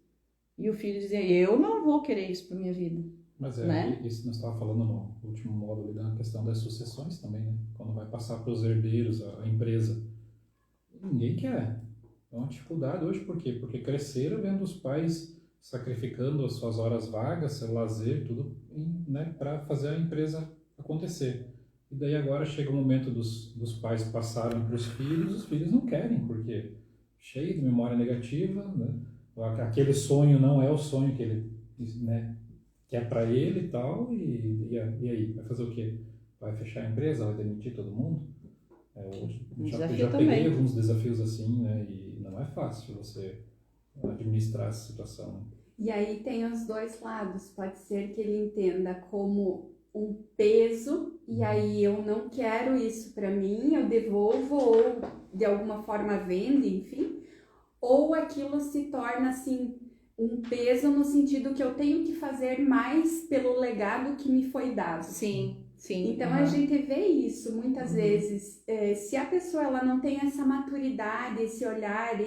E o filho dizia, eu não vou querer isso para minha vida. Mas né? Isso nós estávamos falando no último módulo da questão das sucessões também, né? Quando vai passar para os herdeiros a empresa. Ninguém quer. É uma dificuldade hoje, por quê? Porque cresceram vendo os pais sacrificando as suas horas vagas, seu lazer, tudo, né, para fazer a empresa acontecer. E daí agora chega o momento dos pais passarem para os filhos não querem, porque cheio de memória negativa, né? Aquele sonho não é o sonho que ele, né, que é para ele e tal, e aí? Vai fazer o quê? Vai fechar a empresa? Vai demitir todo mundo? Já peguei alguns desafios assim, né? E não é fácil você administrar essa situação. Né? E aí tem os dois lados. Pode ser que ele entenda como um peso, e aí eu não quero isso para mim, eu devolvo, ou de alguma forma vende, enfim. Ou aquilo se torna assim um peso no sentido que eu tenho que fazer mais pelo legado que me foi dado. Sim. Então a gente vê isso muitas vezes. Se a pessoa ela não tem essa maturidade, esse olhar,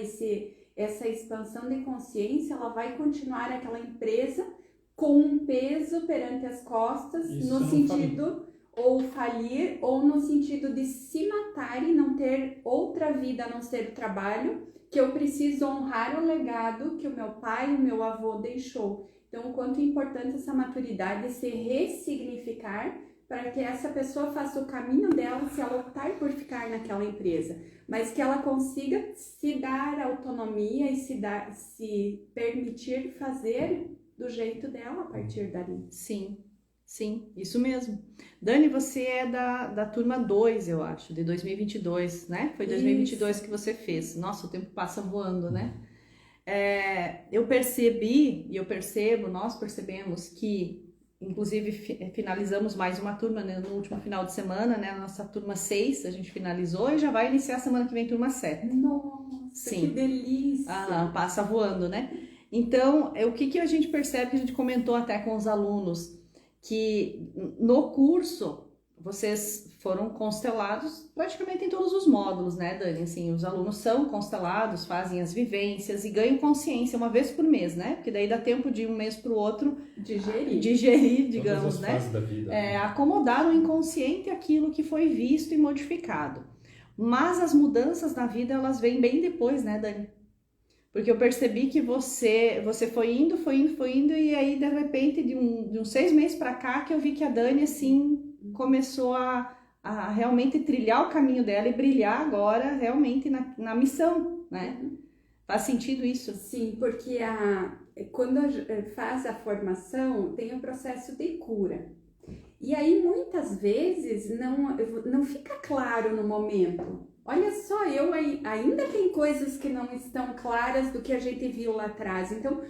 essa expansão de consciência, ela vai continuar aquela empresa com um peso perante as costas, isso no sentido ou falir, ou no sentido de se matar e não ter outra vida a não ser o trabalho, que eu preciso honrar o legado que o meu pai e o meu avô deixou. Então, o quanto é importante essa maturidade se ressignificar para que essa pessoa faça o caminho dela se ela optar por ficar naquela empresa, mas que ela consiga se dar autonomia e se permitir fazer do jeito dela a partir dali. Sim, isso mesmo. Dani, você é da turma 2, eu acho, de 2022, né? Foi 2022 que você fez. Nossa, o tempo passa voando, né? Eu percebi, e eu percebo, nós percebemos que, inclusive, finalizamos mais uma turma, né, no último final de semana, né? A nossa turma 6, a gente finalizou e já vai iniciar semana que vem turma 7. Nossa! sim. Que delícia! Passa voando, né? Então, o que a gente percebe, que a gente comentou até com os alunos, que no curso vocês foram constelados praticamente em todos os módulos, né, Dani? Assim, os alunos são constelados, fazem as vivências e ganham consciência uma vez por mês, né? Porque daí dá tempo de um mês para o outro digerir, digamos, né? Da vida, né? Acomodar no inconsciente aquilo que foi visto e modificado. Mas as mudanças na vida, elas vêm bem depois, né, Dani? Porque eu percebi que você foi indo, e aí, de repente, de uns 6 meses para cá, que eu vi que a Dani, assim, começou a realmente trilhar o caminho dela e brilhar agora, realmente, na missão, né? Faz sentido isso? Sim, porque quando faz a formação, tem o processo de cura. E aí, muitas vezes, não fica claro no momento. Olha só, ainda tem coisas que não estão claras do que a gente viu lá atrás. Então,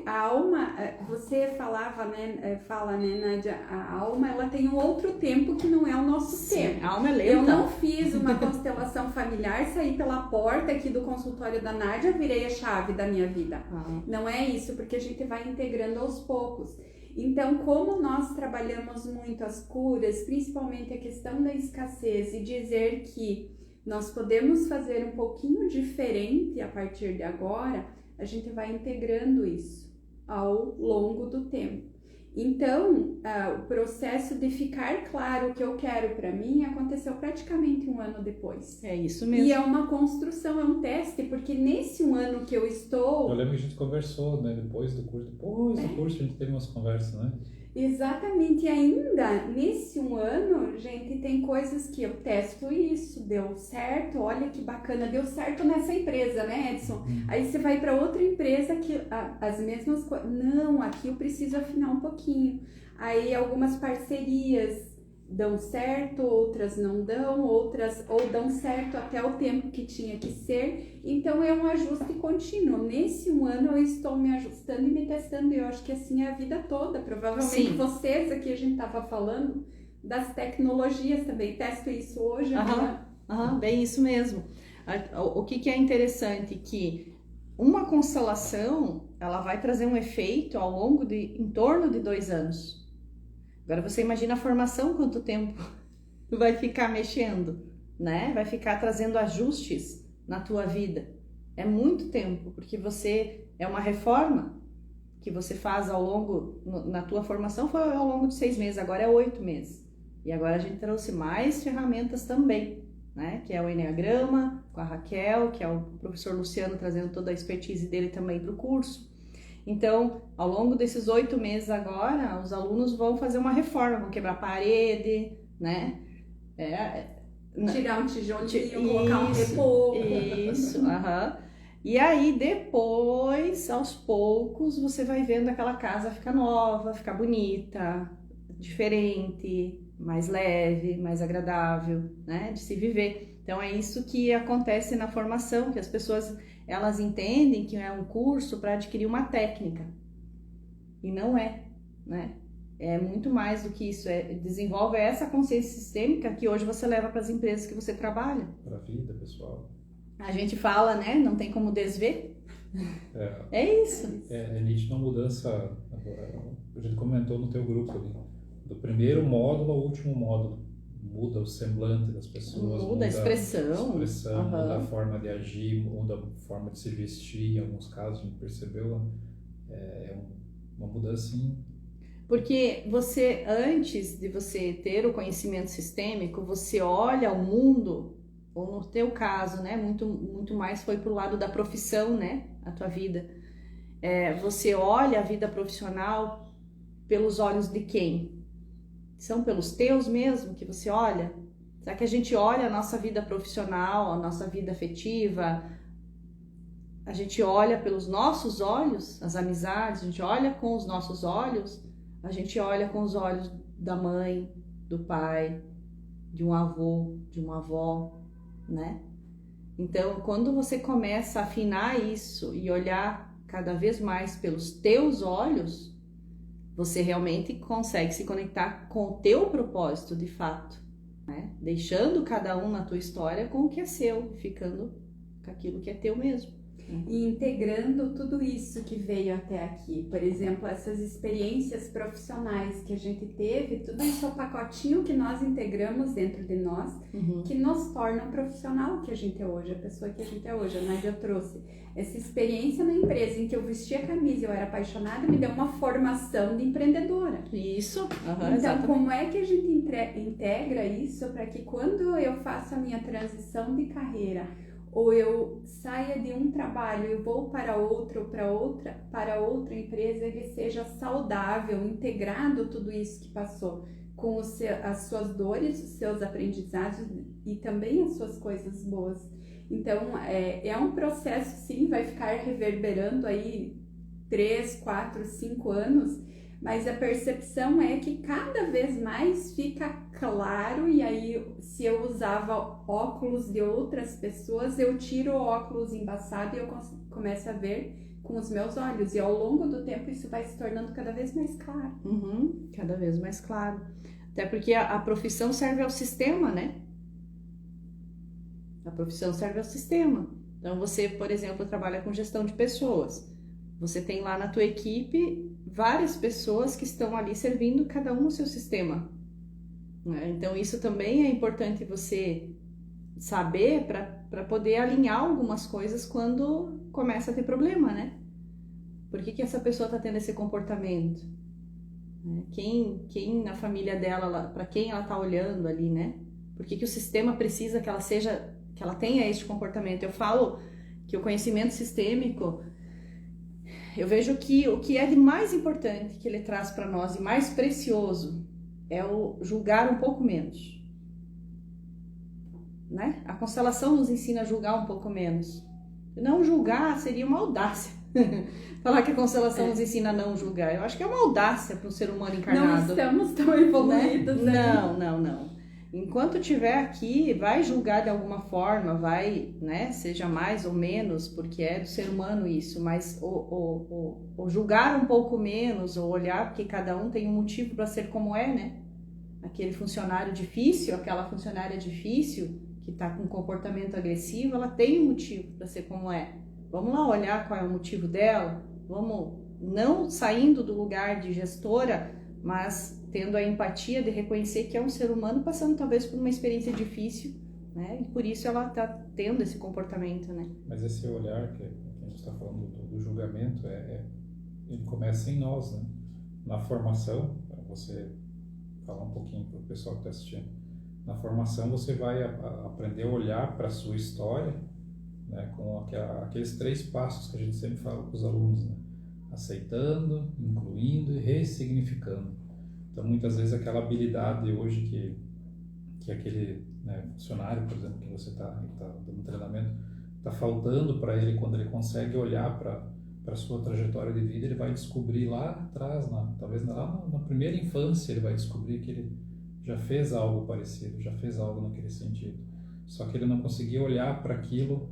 a alma, você fala, né, Nádia, a alma, ela tem um outro tempo que não é o nosso tempo. A alma é lenta. Eu não fiz uma constelação familiar, saí pela porta aqui do consultório da Nádia, virei a chave da minha vida. Não é isso, porque a gente vai integrando aos poucos. Então, como nós trabalhamos muito as curas, principalmente a questão da escassez, e dizer que nós podemos fazer um pouquinho diferente a partir de agora, a gente vai integrando isso ao longo do tempo. Então, o processo de ficar claro o que eu quero para mim aconteceu praticamente 1 ano depois. É isso mesmo. E é uma construção, é um teste, porque nesse 1 ano que eu estou... Eu lembro que a gente conversou, né, depois do curso a gente teve umas conversas, né? Exatamente, e ainda nesse 1 ano, gente, tem coisas que eu testo isso, deu certo, olha que bacana, deu certo nessa empresa, né, Edson? Aí você vai para outra empresa que as mesmas coisas, não, aqui eu preciso afinar um pouquinho. Aí algumas parcerias dão certo, outras não dão, outras ou dão certo até o tempo que tinha que ser. Então é um ajuste contínuo. Nesse 1 ano eu estou me ajustando e me testando. Eu acho que assim é a vida toda. Provavelmente Sim. vocês aqui, a gente estava falando das tecnologias também. Testo isso hoje. Bem isso mesmo. O que é interessante que uma constelação, ela vai trazer um efeito ao longo em torno de 2 anos. Agora você imagina a formação, quanto tempo vai ficar mexendo, né? Vai ficar trazendo ajustes na tua vida. É muito tempo, porque é uma reforma que você faz na tua formação foi ao longo de 6 meses, agora é 8 meses. E agora a gente trouxe mais ferramentas também, né? Que é o Enneagrama, com a Raquel, que é o professor Luciano trazendo toda a expertise dele também para o curso. Então, ao longo desses 8 meses agora, os alunos vão fazer uma reforma, vão quebrar a parede, né? Tirar um tijolinho, colocar um reboco. Isso, E aí, depois, aos poucos, você vai vendo aquela casa ficar nova, ficar bonita, diferente, mais leve, mais agradável, né? De se viver. Então, é isso que acontece na formação, que as pessoas... elas entendem que é um curso para adquirir uma técnica. E não é, né? É muito mais do que isso. Desenvolve essa consciência sistêmica que hoje você leva para as empresas que você trabalha. Para a vida, pessoal. A gente fala, né? Não tem como desver. É isso. É nítido uma mudança. A gente comentou no teu grupo ali. Do primeiro módulo ao último módulo. Muda o semblante das pessoas, muda a expressão, muda a forma de agir, muda a forma de se vestir, em alguns casos a gente percebeu, uma mudança assim. Porque você, antes de você ter o conhecimento sistêmico, você olha o mundo, ou no teu caso, né, muito mais foi pro lado da profissão, né, a tua vida. Você olha a vida profissional pelos olhos de quem? São pelos teus mesmo que você olha? Será que a gente olha a nossa vida profissional, a nossa vida afetiva? A gente olha pelos nossos olhos, as amizades, a gente olha com os nossos olhos, a gente olha com os olhos da mãe, do pai, de um avô, de uma avó, né? Então, quando você começa a afinar isso e olhar cada vez mais pelos teus olhos, você realmente consegue se conectar com o teu propósito de fato, né? Deixando cada um na tua história com o que é seu, ficando com aquilo que é teu mesmo. E integrando tudo isso que veio até aqui, por exemplo, essas experiências profissionais que a gente teve, tudo isso é o pacotinho que nós integramos dentro de nós, que nos torna o profissional que a gente é hoje, a pessoa que a gente é hoje. A Nádia trouxe essa experiência na empresa em que eu vestia a camisa e eu era apaixonada, me deu uma formação de empreendedora. Isso. Então, exatamente. Como é que a gente integra isso para que quando eu faço a minha transição de carreira, ou eu saia de um trabalho e vou para outra empresa, ele seja saudável, integrado tudo isso que passou, com as suas dores, os seus aprendizados e também as suas coisas boas. Então, é um processo, sim, vai ficar reverberando aí 3, 4, 5 anos, mas a percepção é que cada vez mais fica claro, e aí se eu usava óculos de outras pessoas, eu tiro o óculos embaçado e eu começo a ver com os meus olhos, e ao longo do tempo isso vai se tornando cada vez mais claro. Cada vez mais claro. Até porque a profissão serve ao sistema, né? A profissão serve ao sistema. Então você, por exemplo, trabalha com gestão de pessoas. Você tem lá na tua equipe várias pessoas que estão ali servindo cada um no seu sistema. Então isso também é importante você saber para poder alinhar algumas coisas quando começa a ter problema, né? Por que essa pessoa está tendo esse comportamento? Quem na família dela, para quem ela está olhando ali, né? Por que o sistema precisa que ela tenha este comportamento? Eu falo que o conhecimento sistêmico, eu vejo que o que é de mais importante que ele traz para nós e mais precioso é o julgar um pouco menos, né? A constelação nos ensina a julgar um pouco menos. Não julgar seria uma audácia. Falar que a constelação nos ensina a não julgar, eu acho que é uma audácia para um ser humano encarnado. Não estamos tão evoluídos, né? Não. Enquanto estiver aqui, vai julgar de alguma forma, vai, né, seja mais ou menos, porque é do ser humano isso, mas o julgar um pouco menos, ou olhar, porque cada um tem um motivo para ser como é, né? Aquele funcionário difícil, aquela funcionária difícil, que está com comportamento agressivo, ela tem um motivo para ser como é. Vamos lá olhar qual é o motivo dela, vamos, não saindo do lugar de gestora, mas tendo a empatia de reconhecer que é um ser humano passando talvez por uma experiência difícil, né? E por isso ela está tendo esse comportamento, né? Mas esse olhar que a gente está falando do julgamento, ele começa em nós, né? Na formação, para você falar um pouquinho para o pessoal que está assistindo, na formação você vai aprender a olhar para a sua história, né? Com aqueles 3 passos que a gente sempre fala para os alunos, né? Aceitando, incluindo e ressignificando. Então, muitas vezes, aquela habilidade hoje que aquele, né, funcionário, por exemplo, que você está dando treinamento, está faltando para ele, quando ele consegue olhar para a sua trajetória de vida, ele vai descobrir lá atrás, talvez lá na primeira infância, ele vai descobrir que ele já fez algo parecido, já fez algo naquele sentido. Só que ele não conseguia olhar para aquilo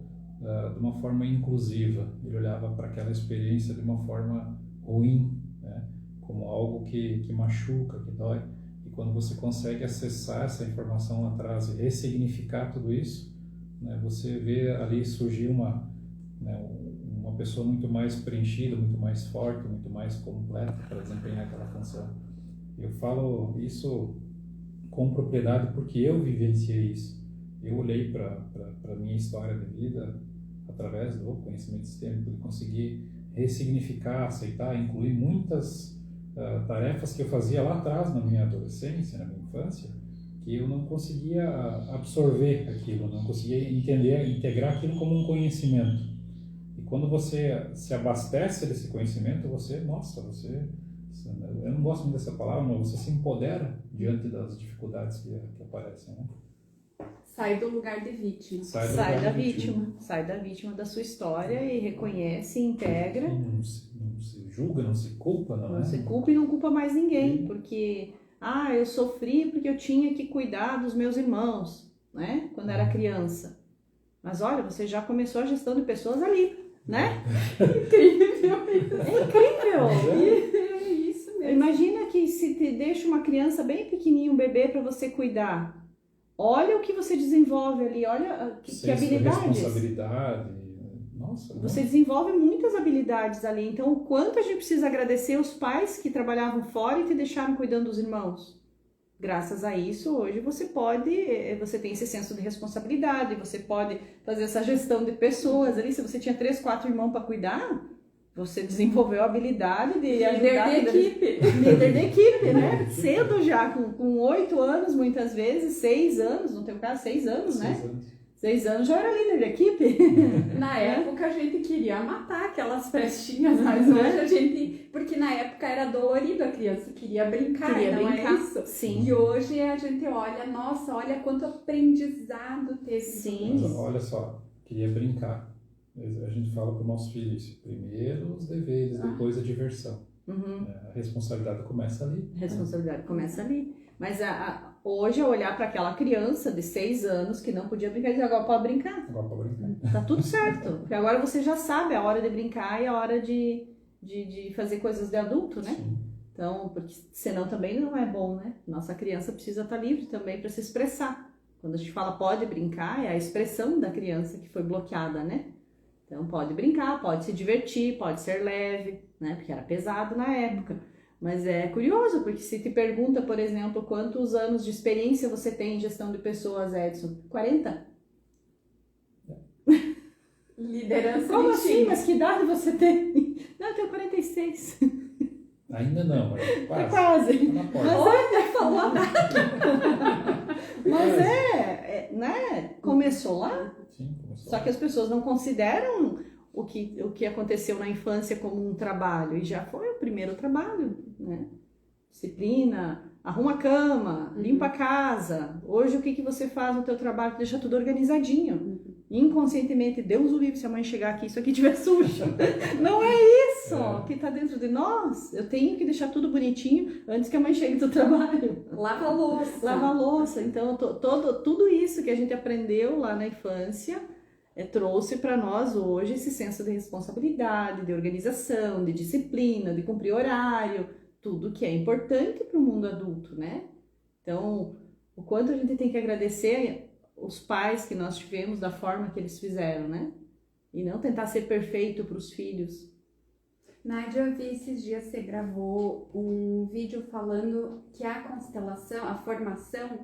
de uma forma inclusiva, ele olhava para aquela experiência de uma forma ruim, né? Como algo que machuca, que dói. E quando você consegue acessar essa informação lá atrás e ressignificar tudo isso, né, você vê ali surgir uma pessoa muito mais preenchida, muito mais forte, muito mais completa para desempenhar aquela função. Eu falo isso com propriedade porque eu vivenciei isso. Eu olhei para a minha história de vida através do conhecimento sistêmico e consegui ressignificar, aceitar, incluir muitas tarefas que eu fazia lá atrás na minha adolescência, na minha infância, que eu não conseguia absorver aquilo, não conseguia entender, integrar aquilo como um conhecimento. E quando você se abastece desse conhecimento, eu não gosto muito dessa palavra, mas você se empodera diante das dificuldades que aparecem, né? Sai do lugar de vítima. Sai da vítima da sua história e reconhece, integra. Não se julga, não se culpa, não se culpa e não culpa mais ninguém, porque eu sofri porque eu tinha que cuidar dos meus irmãos, né? Quando era criança. Mas olha, você já começou a gestão de pessoas ali, né? Incrível! É incrível! É isso mesmo. Imagina que se te deixa uma criança bem pequenininha, um bebê para você cuidar. olha o que você desenvolve ali, olha que habilidades. Responsabilidade. Nossa, você desenvolve muitas habilidades ali. Então, o quanto a gente precisa agradecer os pais que trabalhavam fora e te deixaram cuidando dos irmãos. Graças a isso, hoje você tem esse senso de responsabilidade, você pode fazer essa gestão de pessoas ali. Se você tinha 3, 4 irmãos para cuidar, você desenvolveu a habilidade de ajudar. Líder de equipe, né? Cedo já, com 8 anos, muitas vezes, 6 anos, no teu caso, 6 anos, né? 6 anos. 6 anos já era líder de equipe. Na época a gente queria matar aquelas festinhas, mas hoje a gente... Porque na época era dolorido, a criança queria brincar, é isso? Sim. E hoje a gente olha, nossa, olha quanto aprendizado teve. Sim. Mas, olha só, queria brincar. A gente fala para o nosso filho isso. Primeiro os deveres, depois a diversão. Uhum. A responsabilidade começa ali. A responsabilidade começa ali. Mas hoje é olhar para aquela criança de 6 anos que não podia brincar e dizer, agora pode brincar. Agora pode brincar. Tá tudo certo. Porque agora você já sabe a hora de brincar e a hora de fazer coisas de adulto, né? Sim. Então, porque senão também não é bom, né? Nossa criança precisa estar livre também para se expressar. Quando a gente fala pode brincar, é a expressão da criança que foi bloqueada, né? Então, pode brincar, pode se divertir, pode ser leve, né? Porque era pesado na época. Mas é curioso, porque se te pergunta, por exemplo, quantos anos de experiência você tem em gestão de pessoas, Edson? 40? Liderança. Como assim? Mas que idade você tem? Não, eu tenho 46. Ainda não, mas quase. Quase. Tá na porta. Mas Olha, falou a data. Mas né? Começou lá. Sim, começou. Só que as pessoas não consideram o que aconteceu na infância como um trabalho. E já foi o primeiro trabalho, né? Disciplina, arruma a cama, limpa a casa. Hoje o que você faz no teu trabalho? Deixa tudo organizadinho. Inconscientemente, Deus o livre se a mãe chegar aqui, isso aqui estiver sujo. Não é isso que está dentro de nós. Eu tenho que deixar tudo bonitinho antes que a mãe chegue do trabalho. Lava a louça. Lava a louça. Então, tudo isso que a gente aprendeu lá na infância trouxe para nós hoje esse senso de responsabilidade, de organização, de disciplina, de cumprir horário, tudo que é importante para o mundo adulto, né? Então, o quanto a gente tem que agradecer os pais que nós tivemos da forma que eles fizeram, né? E não tentar ser perfeito para os filhos. Nádia, eu vi esses dias você gravou um vídeo falando que a constelação, a formação,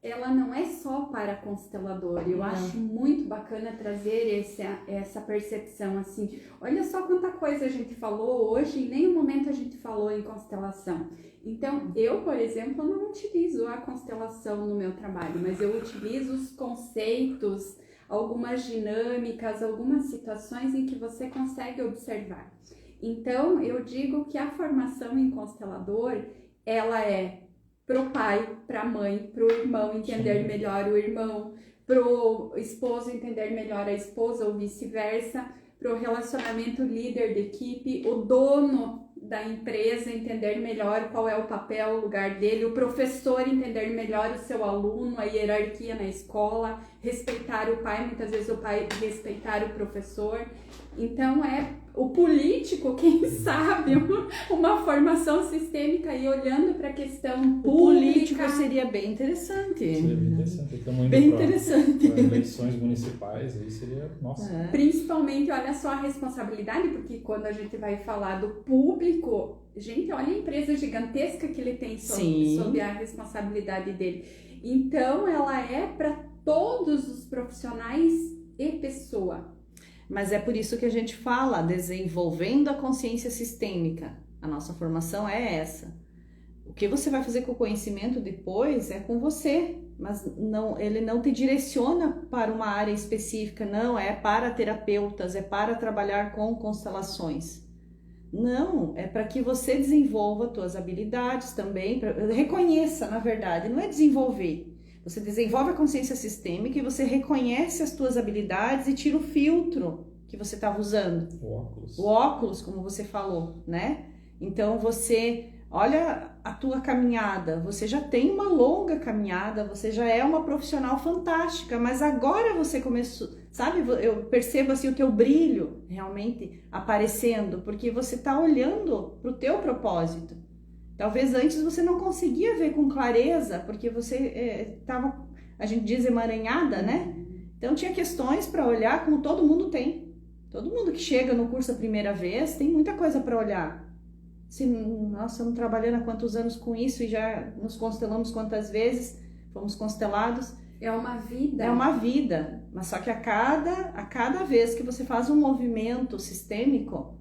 ela não é só para constelador. Eu acho muito bacana trazer essa percepção, assim. Olha só quanta coisa a gente falou hoje, em nenhum momento a gente falou em constelação. Então, eu, por exemplo, não utilizo a constelação no meu trabalho, mas eu utilizo os conceitos, algumas dinâmicas, algumas situações em que você consegue observar. Então, eu digo que a formação em constelador, ela é pro pai, pra mãe, pro irmão entender melhor o irmão, pro esposo entender melhor a esposa ou vice-versa, pro relacionamento líder de equipe, o dono da empresa entender melhor qual é o papel, o lugar dele, o professor entender melhor o seu aluno, a hierarquia na escola, respeitar o pai, muitas vezes o pai respeitar o professor. Então o político, quem sabe, uma formação sistêmica e olhando para a questão pública. O político seria bem interessante. Seria bem interessante. Estamos bem indo interessante. para eleições municipais, aí seria, nossa. Principalmente, olha só a responsabilidade, porque quando a gente vai falar do público, gente, olha a empresa gigantesca que ele tem sob a responsabilidade dele. Então, ela é para todos os profissionais e pessoa. Mas é por isso que a gente fala, desenvolvendo a consciência sistêmica. A nossa formação é essa. O que você vai fazer com o conhecimento depois é com você, mas ele não te direciona para uma área específica, não, é para terapeutas, é para trabalhar com constelações. Não, é para que você desenvolva suas habilidades também, reconheça, na verdade, não é desenvolver. Você desenvolve a consciência sistêmica e você reconhece as tuas habilidades e tira o filtro que você estava usando. O óculos, como você falou, né? Então você olha a tua caminhada, você já tem uma longa caminhada, você já é uma profissional fantástica, mas agora você começou, sabe? Eu percebo assim o teu brilho realmente aparecendo, porque você está olhando para o teu propósito. Talvez antes você não conseguia ver com clareza, porque você estava a gente diz emaranhada, né? Então tinha questões para olhar como todo mundo tem. Todo mundo que chega no curso a primeira vez tem muita coisa para olhar. Se, nós estamos trabalhando há quantos anos com isso e já nos constelamos quantas vezes, fomos constelados. É uma vida. É uma vida, mas só que a cada vez que você faz um movimento sistêmico,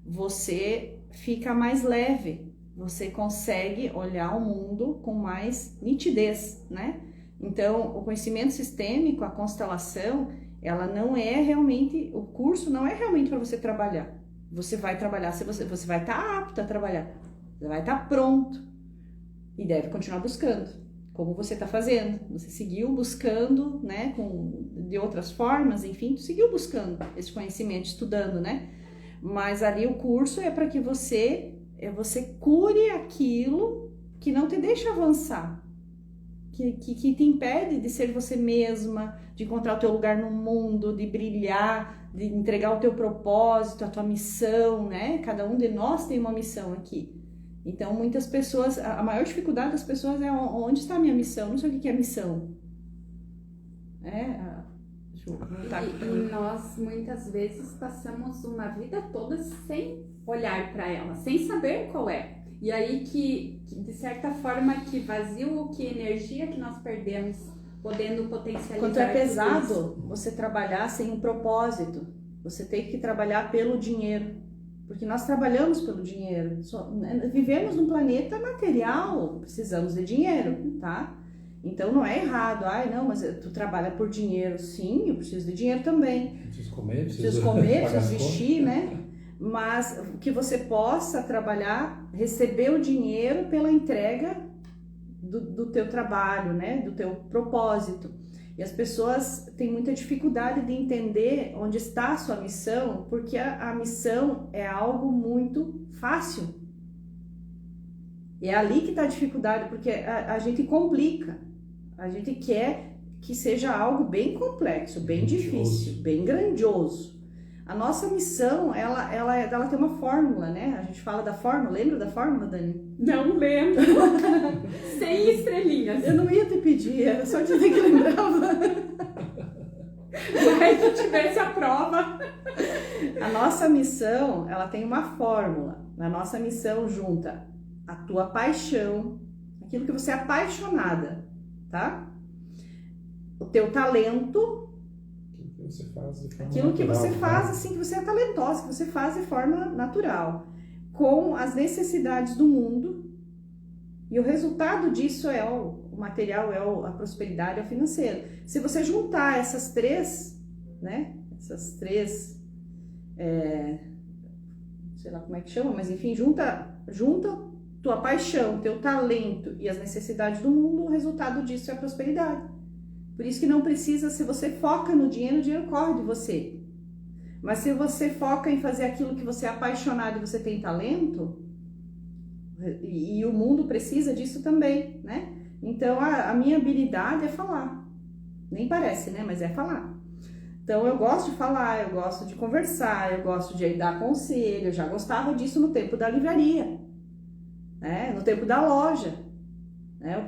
você fica mais leve, você consegue olhar o mundo com mais nitidez, né? Então, o conhecimento sistêmico, a constelação, ela não é realmente, o curso não é realmente para você trabalhar. Você vai trabalhar, você vai estar apto a trabalhar, você vai estar pronto e deve continuar buscando, como você está fazendo. Você seguiu buscando, né, de outras formas, enfim, tu seguiu buscando esse conhecimento, estudando, né? Mas ali o curso é para que você cure aquilo que não te deixa avançar, que te impede de ser você mesma, de encontrar o teu lugar no mundo, de brilhar, de entregar o teu propósito, a tua missão, né? Cada um de nós tem uma missão aqui. Então, muitas pessoas, a maior dificuldade das pessoas é onde está a minha missão? Não sei o que é missão. Deixa eu voltar aqui. E nós, muitas vezes, passamos uma vida toda sem olhar para ela, sem saber qual é. E aí que, de certa forma, que vazio, que energia que nós perdemos, podendo potencializar. Quanto é pesado você trabalhar sem um propósito, você tem que trabalhar pelo dinheiro, porque nós trabalhamos pelo dinheiro, vivemos num planeta material, precisamos de dinheiro, tá? Então não é errado, não, mas tu trabalha por dinheiro, sim, eu preciso de dinheiro também. Preciso comer, preciso vestir, né? Mas que você possa trabalhar, receber o dinheiro pela entrega do teu trabalho, né? Do teu propósito. E as pessoas têm muita dificuldade de entender onde está a sua missão, porque a missão é algo muito fácil. E é ali que está a dificuldade, porque a gente complica. A gente quer que seja algo bem complexo, bem difícil, bem grandioso. A nossa missão, ela tem uma fórmula, né? A gente fala da fórmula, lembra da fórmula, Dani? Não lembro. 100 estrelinhas. Eu não ia te pedir, era só dizer que lembrava. Vai que tivesse a prova. A nossa missão, ela tem uma fórmula. Na nossa missão junta a tua paixão, aquilo que você é apaixonada, tá? O teu talento, aquilo que você faz assim, que você é talentosa, que você faz de forma natural, com as necessidades do mundo, e o resultado disso é o material, é a prosperidade, é o financeiro. Se você juntar essas três, né, sei lá como é que chama, mas enfim, junta tua paixão, teu talento e as necessidades do mundo, o resultado disso é a prosperidade. Por isso que não precisa, se você foca no dinheiro, o dinheiro corre de você. Mas se você foca em fazer aquilo que você é apaixonado e você tem talento, e o mundo precisa disso também, né? Então, a minha habilidade é falar. Nem parece, né? Mas é falar. Então, eu gosto de falar, eu gosto de conversar, eu gosto de dar conselho. Eu já gostava disso no tempo da livraria, né? No tempo da loja. Né?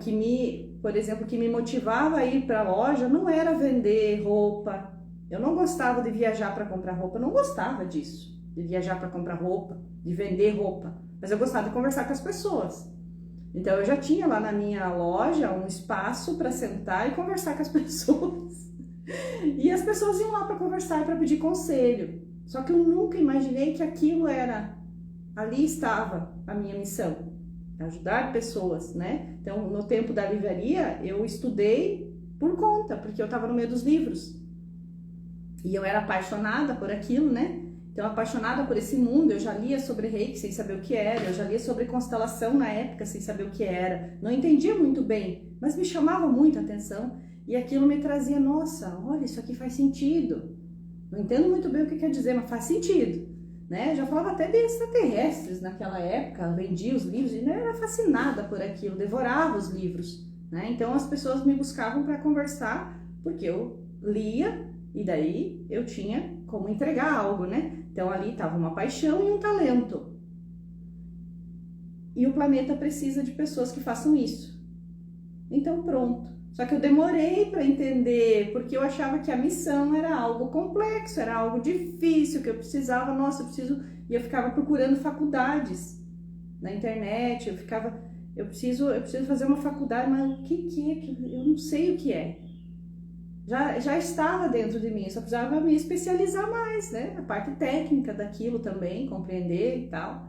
Por exemplo, o que me motivava a ir para a loja não era vender roupa. Eu não gostava de viajar para comprar roupa, eu não gostava disso, de viajar para comprar roupa, de vender roupa. Mas eu gostava de conversar com as pessoas. Então, eu já tinha lá na minha loja um espaço para sentar e conversar com as pessoas. E as pessoas iam lá para conversar e para pedir conselho. Só que eu nunca imaginei que aquilo ali estava a minha missão. Ajudar pessoas, né? Então, no tempo da livraria, eu estudei por conta, porque eu estava no meio dos livros. E eu era apaixonada por aquilo, né? Então, apaixonada por esse mundo, eu já lia sobre Reiki sem saber o que era, eu já lia sobre constelação na época sem saber o que era. Não entendia muito bem, mas me chamava muito a atenção. E aquilo me trazia, nossa, olha, isso aqui faz sentido. Não entendo muito bem o que quer dizer, mas faz sentido. Né? Já falava até de extraterrestres naquela época, vendia os livros, e eu era fascinada por aquilo, devorava os livros. Né? Então as pessoas me buscavam para conversar, porque eu lia e daí eu tinha como entregar algo, né? Então ali estava uma paixão e um talento. E o planeta precisa de pessoas que façam isso. Então pronto, Só que eu demorei para entender, porque eu achava que a missão era algo complexo, era algo difícil, que eu precisava, nossa, eu preciso... E eu ficava procurando faculdades na internet, eu preciso fazer uma faculdade, mas o que é? Eu não sei o que é. Já estava dentro de mim, eu só precisava me especializar mais, né? A parte técnica daquilo também, compreender e tal.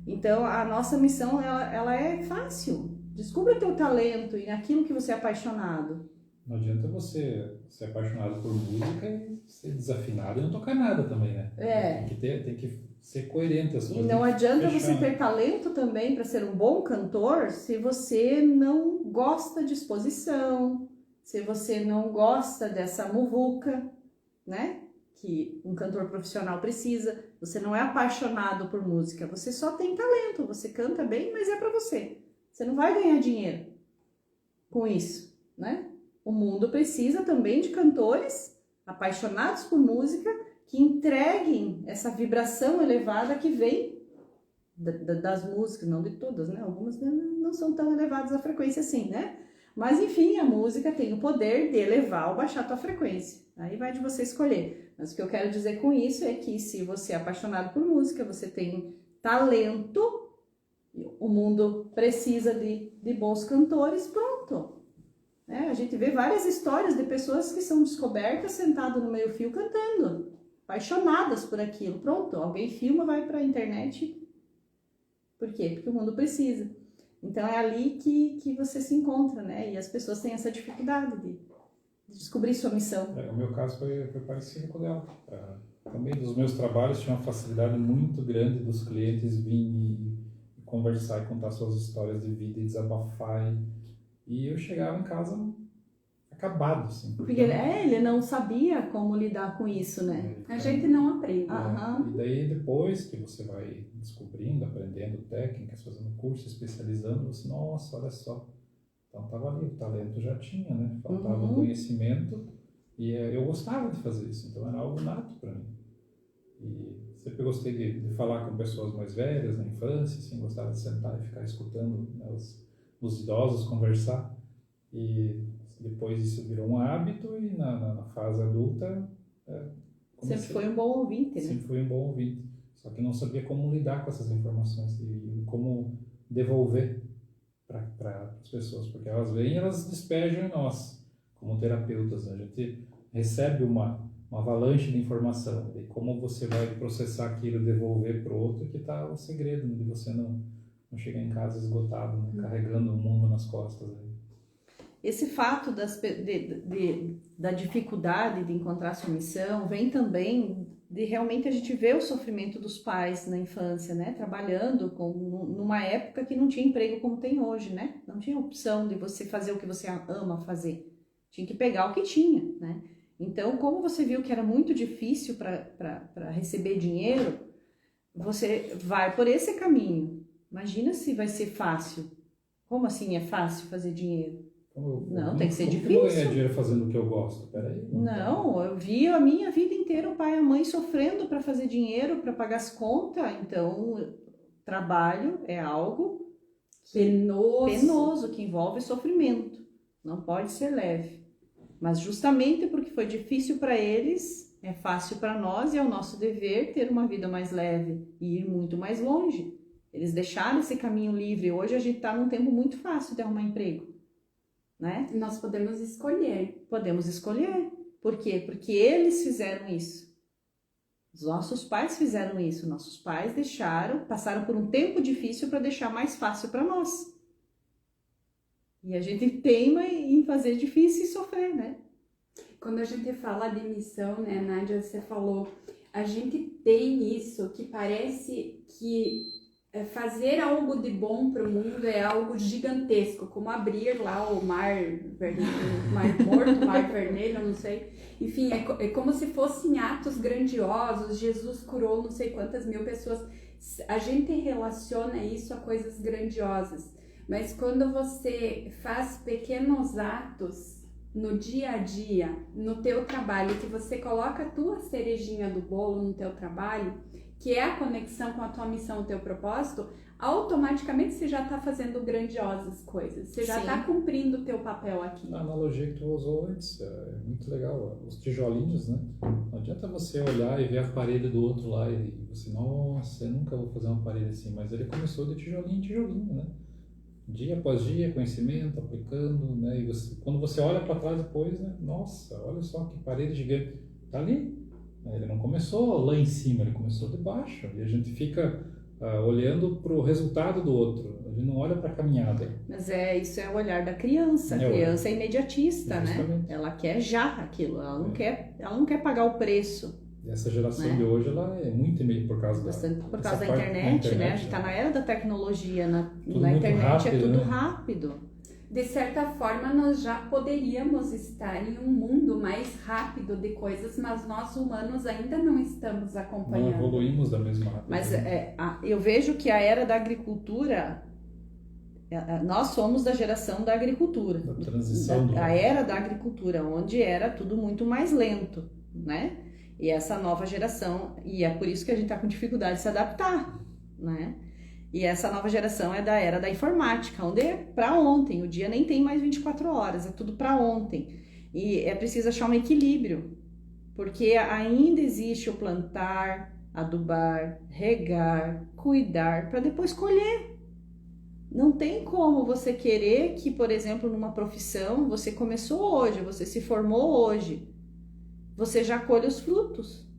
Então, a nossa missão, ela é fácil. Descubra teu talento e naquilo que você é apaixonado. Não adianta você ser apaixonado por música e ser desafinado e não tocar nada também, né? Tem que ser coerente as coisas. E não adianta você ter talento também para ser um bom cantor se você não gosta de exposição, se você não gosta dessa muvuca, né? Que um cantor profissional precisa. Você não é apaixonado por música, você só tem talento, você canta bem, mas é para você. Você não vai ganhar dinheiro com isso, né? O mundo precisa também de cantores apaixonados por música que entreguem essa vibração elevada que vem das músicas, não de todas, né? Algumas não são tão elevadas a frequência assim, né? Mas enfim, a música tem o poder de elevar ou baixar a tua frequência. Aí vai de você escolher. Mas o que eu quero dizer com isso é que se você é apaixonado por música, você tem talento, o mundo precisa de bons cantores, pronto. A gente vê várias histórias de pessoas que são descobertas sentadas no meio-fio cantando, apaixonadas por aquilo. Pronto, alguém filma, vai para a internet. Por quê? Porque o mundo precisa. Então é ali que você se encontra, né? E as pessoas têm essa dificuldade de descobrir sua missão. O meu caso foi parecido com o dela. Também dos meus trabalhos tinha uma facilidade muito grande dos clientes virem conversar e contar suas histórias de vida e desabafar. E eu chegava em casa acabado, assim. Porque ele não sabia como lidar com isso, né? A gente não aprende. E daí depois que você vai descobrindo, aprendendo técnicas, fazendo curso, especializando, você, nossa, olha só. Então estava ali, o talento já tinha, né? Faltava o conhecimento e eu gostava de fazer isso, então era algo nato para mim. E sempre gostei de falar com pessoas mais velhas na infância, assim, gostava de sentar e ficar escutando, né, os idosos conversar. E depois isso virou um hábito e na fase adulta... Sempre foi um bom ouvinte, né? Sempre fui um bom ouvinte. Só que não sabia como lidar com essas informações e como devolver para as pessoas. Porque elas vêm e elas despejam em nós, como terapeutas. Né? A gente recebe uma avalanche de informação. E como você vai processar aquilo e devolver para o outro, que está o segredo, de você não chegar em casa esgotado, né? Carregando o mundo nas costas. Né? Esse fato da dificuldade de encontrar sua missão vem também de realmente a gente ver o sofrimento dos pais na infância, né? Trabalhando numa época que não tinha emprego como tem hoje, né? Não tinha opção de você fazer o que você ama fazer. Tinha que pegar o que tinha, né? Então, como você viu que era muito difícil para receber dinheiro, você vai por esse caminho. Imagina se vai ser fácil. Como assim é fácil fazer dinheiro? Não, tem que ser difícil. Como ganhar dinheiro fazendo o que eu gosto? Peraí. Não, eu vi a minha vida inteira o pai e a mãe sofrendo para fazer dinheiro, para pagar as contas. Então, trabalho é algo penoso, que envolve sofrimento. Não pode ser leve. Mas justamente porque foi difícil para eles, é fácil para nós e é o nosso dever ter uma vida mais leve e ir muito mais longe. Eles deixaram esse caminho livre. Hoje a gente está num tempo muito fácil de arrumar emprego. Né? Nós podemos escolher. Podemos escolher. Por quê? Porque eles fizeram isso. Os nossos pais fizeram isso. Nossos pais passaram por um tempo difícil para deixar mais fácil para nós. E a gente teima em fazer difícil e sofrer, né? Quando a gente fala de missão, né, Nádia, você falou, a gente tem isso que parece que fazer algo de bom para o mundo é algo gigantesco, como abrir lá o mar vermelho, mar morto, mar vermelho, não sei. Enfim, é como se fossem atos grandiosos. Jesus curou não sei quantas mil pessoas. A gente relaciona isso a coisas grandiosas. Mas quando você faz pequenos atos no dia a dia, no teu trabalho, que você coloca a tua cerejinha do bolo no teu trabalho, que é a conexão com a tua missão, o teu propósito, automaticamente você já está fazendo grandiosas coisas, você já está cumprindo o teu papel aqui. A analogia que tu usou antes é muito legal, os tijolinhos, né? Não adianta você olhar e ver a parede do outro lá e você, nossa, eu nunca vou fazer uma parede assim, mas ele começou de tijolinho em tijolinho, né? Dia após dia, conhecimento, aplicando, né? E você, quando você olha para trás depois, né? Nossa, olha só que parede gigante, tá ali. Ele não começou lá em cima, ele começou de baixo, e a gente fica olhando para o resultado do outro, a gente não olha para a caminhada. Mas isso é o olhar da criança. A criança é imediatista, né? Ela quer já aquilo, ela não quer pagar o preço. E essa geração de hoje, ela é muito por causa da internet, né? A gente está na era da tecnologia, na internet rápido, é tudo rápido. De certa forma, nós já poderíamos estar em um mundo mais rápido de coisas, mas nós humanos ainda não estamos acompanhando. Não evoluímos da mesma rápida. Mas eu vejo que a era da agricultura, nós somos da geração da agricultura. Da transição. A era da agricultura, onde era tudo muito mais lento, né? E essa nova geração, e é por isso que a gente está com dificuldade de se adaptar, né? E essa nova geração é da era da informática, onde é para ontem, o dia nem tem mais 24 horas, é tudo para ontem. E é preciso achar um equilíbrio, porque ainda existe o plantar, adubar, regar, cuidar, para depois colher. Não tem como você querer que, por exemplo, numa profissão, você começou hoje, você se formou hoje, você já colhe os frutos,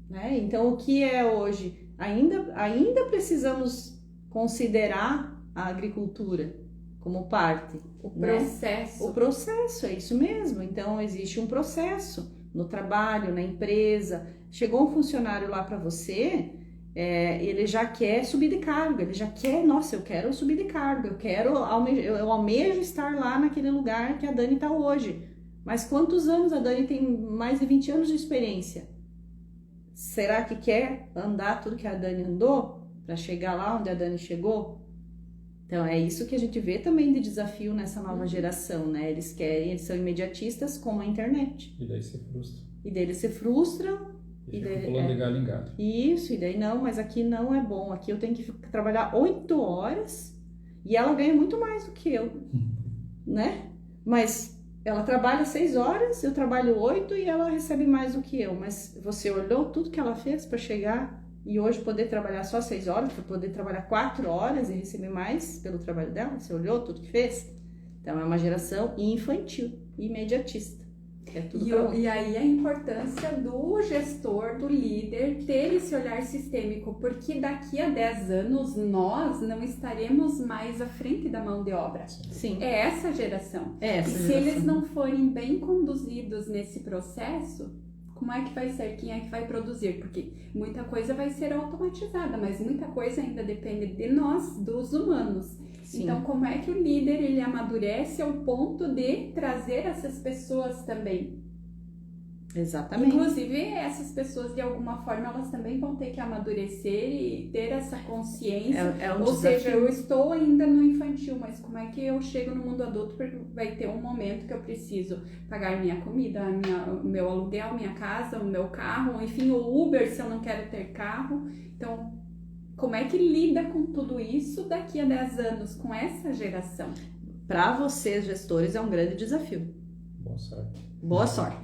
né? Então, o que é hoje? Ainda precisamos considerar a agricultura como parte. O processo. Né? O processo, é isso mesmo. Então, existe um processo no trabalho, na empresa. Chegou um funcionário lá para você, ele já quer subir de cargo, ele já quer, nossa, eu quero subir de cargo, eu almejo estar lá naquele lugar que a Dani está hoje. Mas quantos anos a Dani tem? Mais de 20 anos de experiência. Será que quer andar tudo que a Dani andou para chegar lá onde a Dani chegou? Então é isso que a gente vê também de desafio nessa nova geração, né? Eles são imediatistas como a internet. E daí se frustram. E daí eles se frustram. E ficam pulando de galho em galho. Isso, e daí não, mas aqui não é bom. Aqui eu tenho que trabalhar 8 horas e ela ganha muito mais do que eu, né? Mas ela trabalha 6 horas, eu trabalho 8 e ela recebe mais do que eu. Mas você olhou tudo que ela fez para chegar e hoje poder trabalhar só 6 horas, para poder trabalhar 4 horas e receber mais pelo trabalho dela? Você olhou tudo que fez? Então é uma geração infantil, imediatista. É tudo e aí a importância do gestor, do líder, ter esse olhar sistêmico, porque daqui a 10 anos nós não estaremos mais à frente da mão de obra. Sim. É essa geração. Se eles não forem bem conduzidos nesse processo, como é que vai ser? Quem é que vai produzir? Porque muita coisa vai ser automatizada, mas muita coisa ainda depende de nós, dos humanos. Sim. Então, como é que o líder ele amadurece ao ponto de trazer essas pessoas também? Exatamente. Inclusive, essas pessoas, de alguma forma, elas também vão ter que amadurecer e ter essa consciência. Ou seja, eu estou ainda no infantil, mas como é que eu chego no mundo adulto? Porque vai ter um momento que eu preciso pagar minha comida, o meu aluguel, minha casa, o meu carro, enfim, o Uber se eu não quero ter carro. Então, como é que lida com tudo isso daqui a 10 anos, com essa geração? Para vocês, gestores, é um grande desafio. Boa sorte. Boa sorte.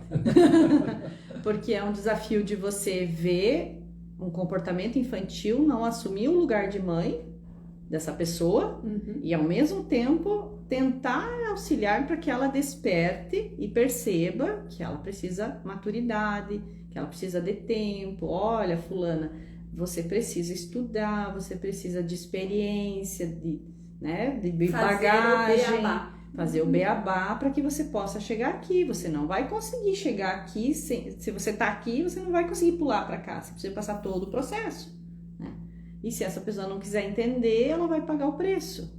Porque é um desafio de você ver um comportamento infantil, não assumir o lugar de mãe dessa pessoa e, ao mesmo tempo, tentar auxiliar para que ela desperte e perceba que ela precisa maturidade, que ela precisa de tempo. Olha, fulana, você precisa estudar, você precisa de experiência, de bagagem, fazer o beabá para que você possa chegar aqui. Você não vai conseguir chegar aqui, se você está aqui, você não vai conseguir pular para cá, você precisa passar todo o processo, né? E se essa pessoa não quiser entender, ela vai pagar o preço.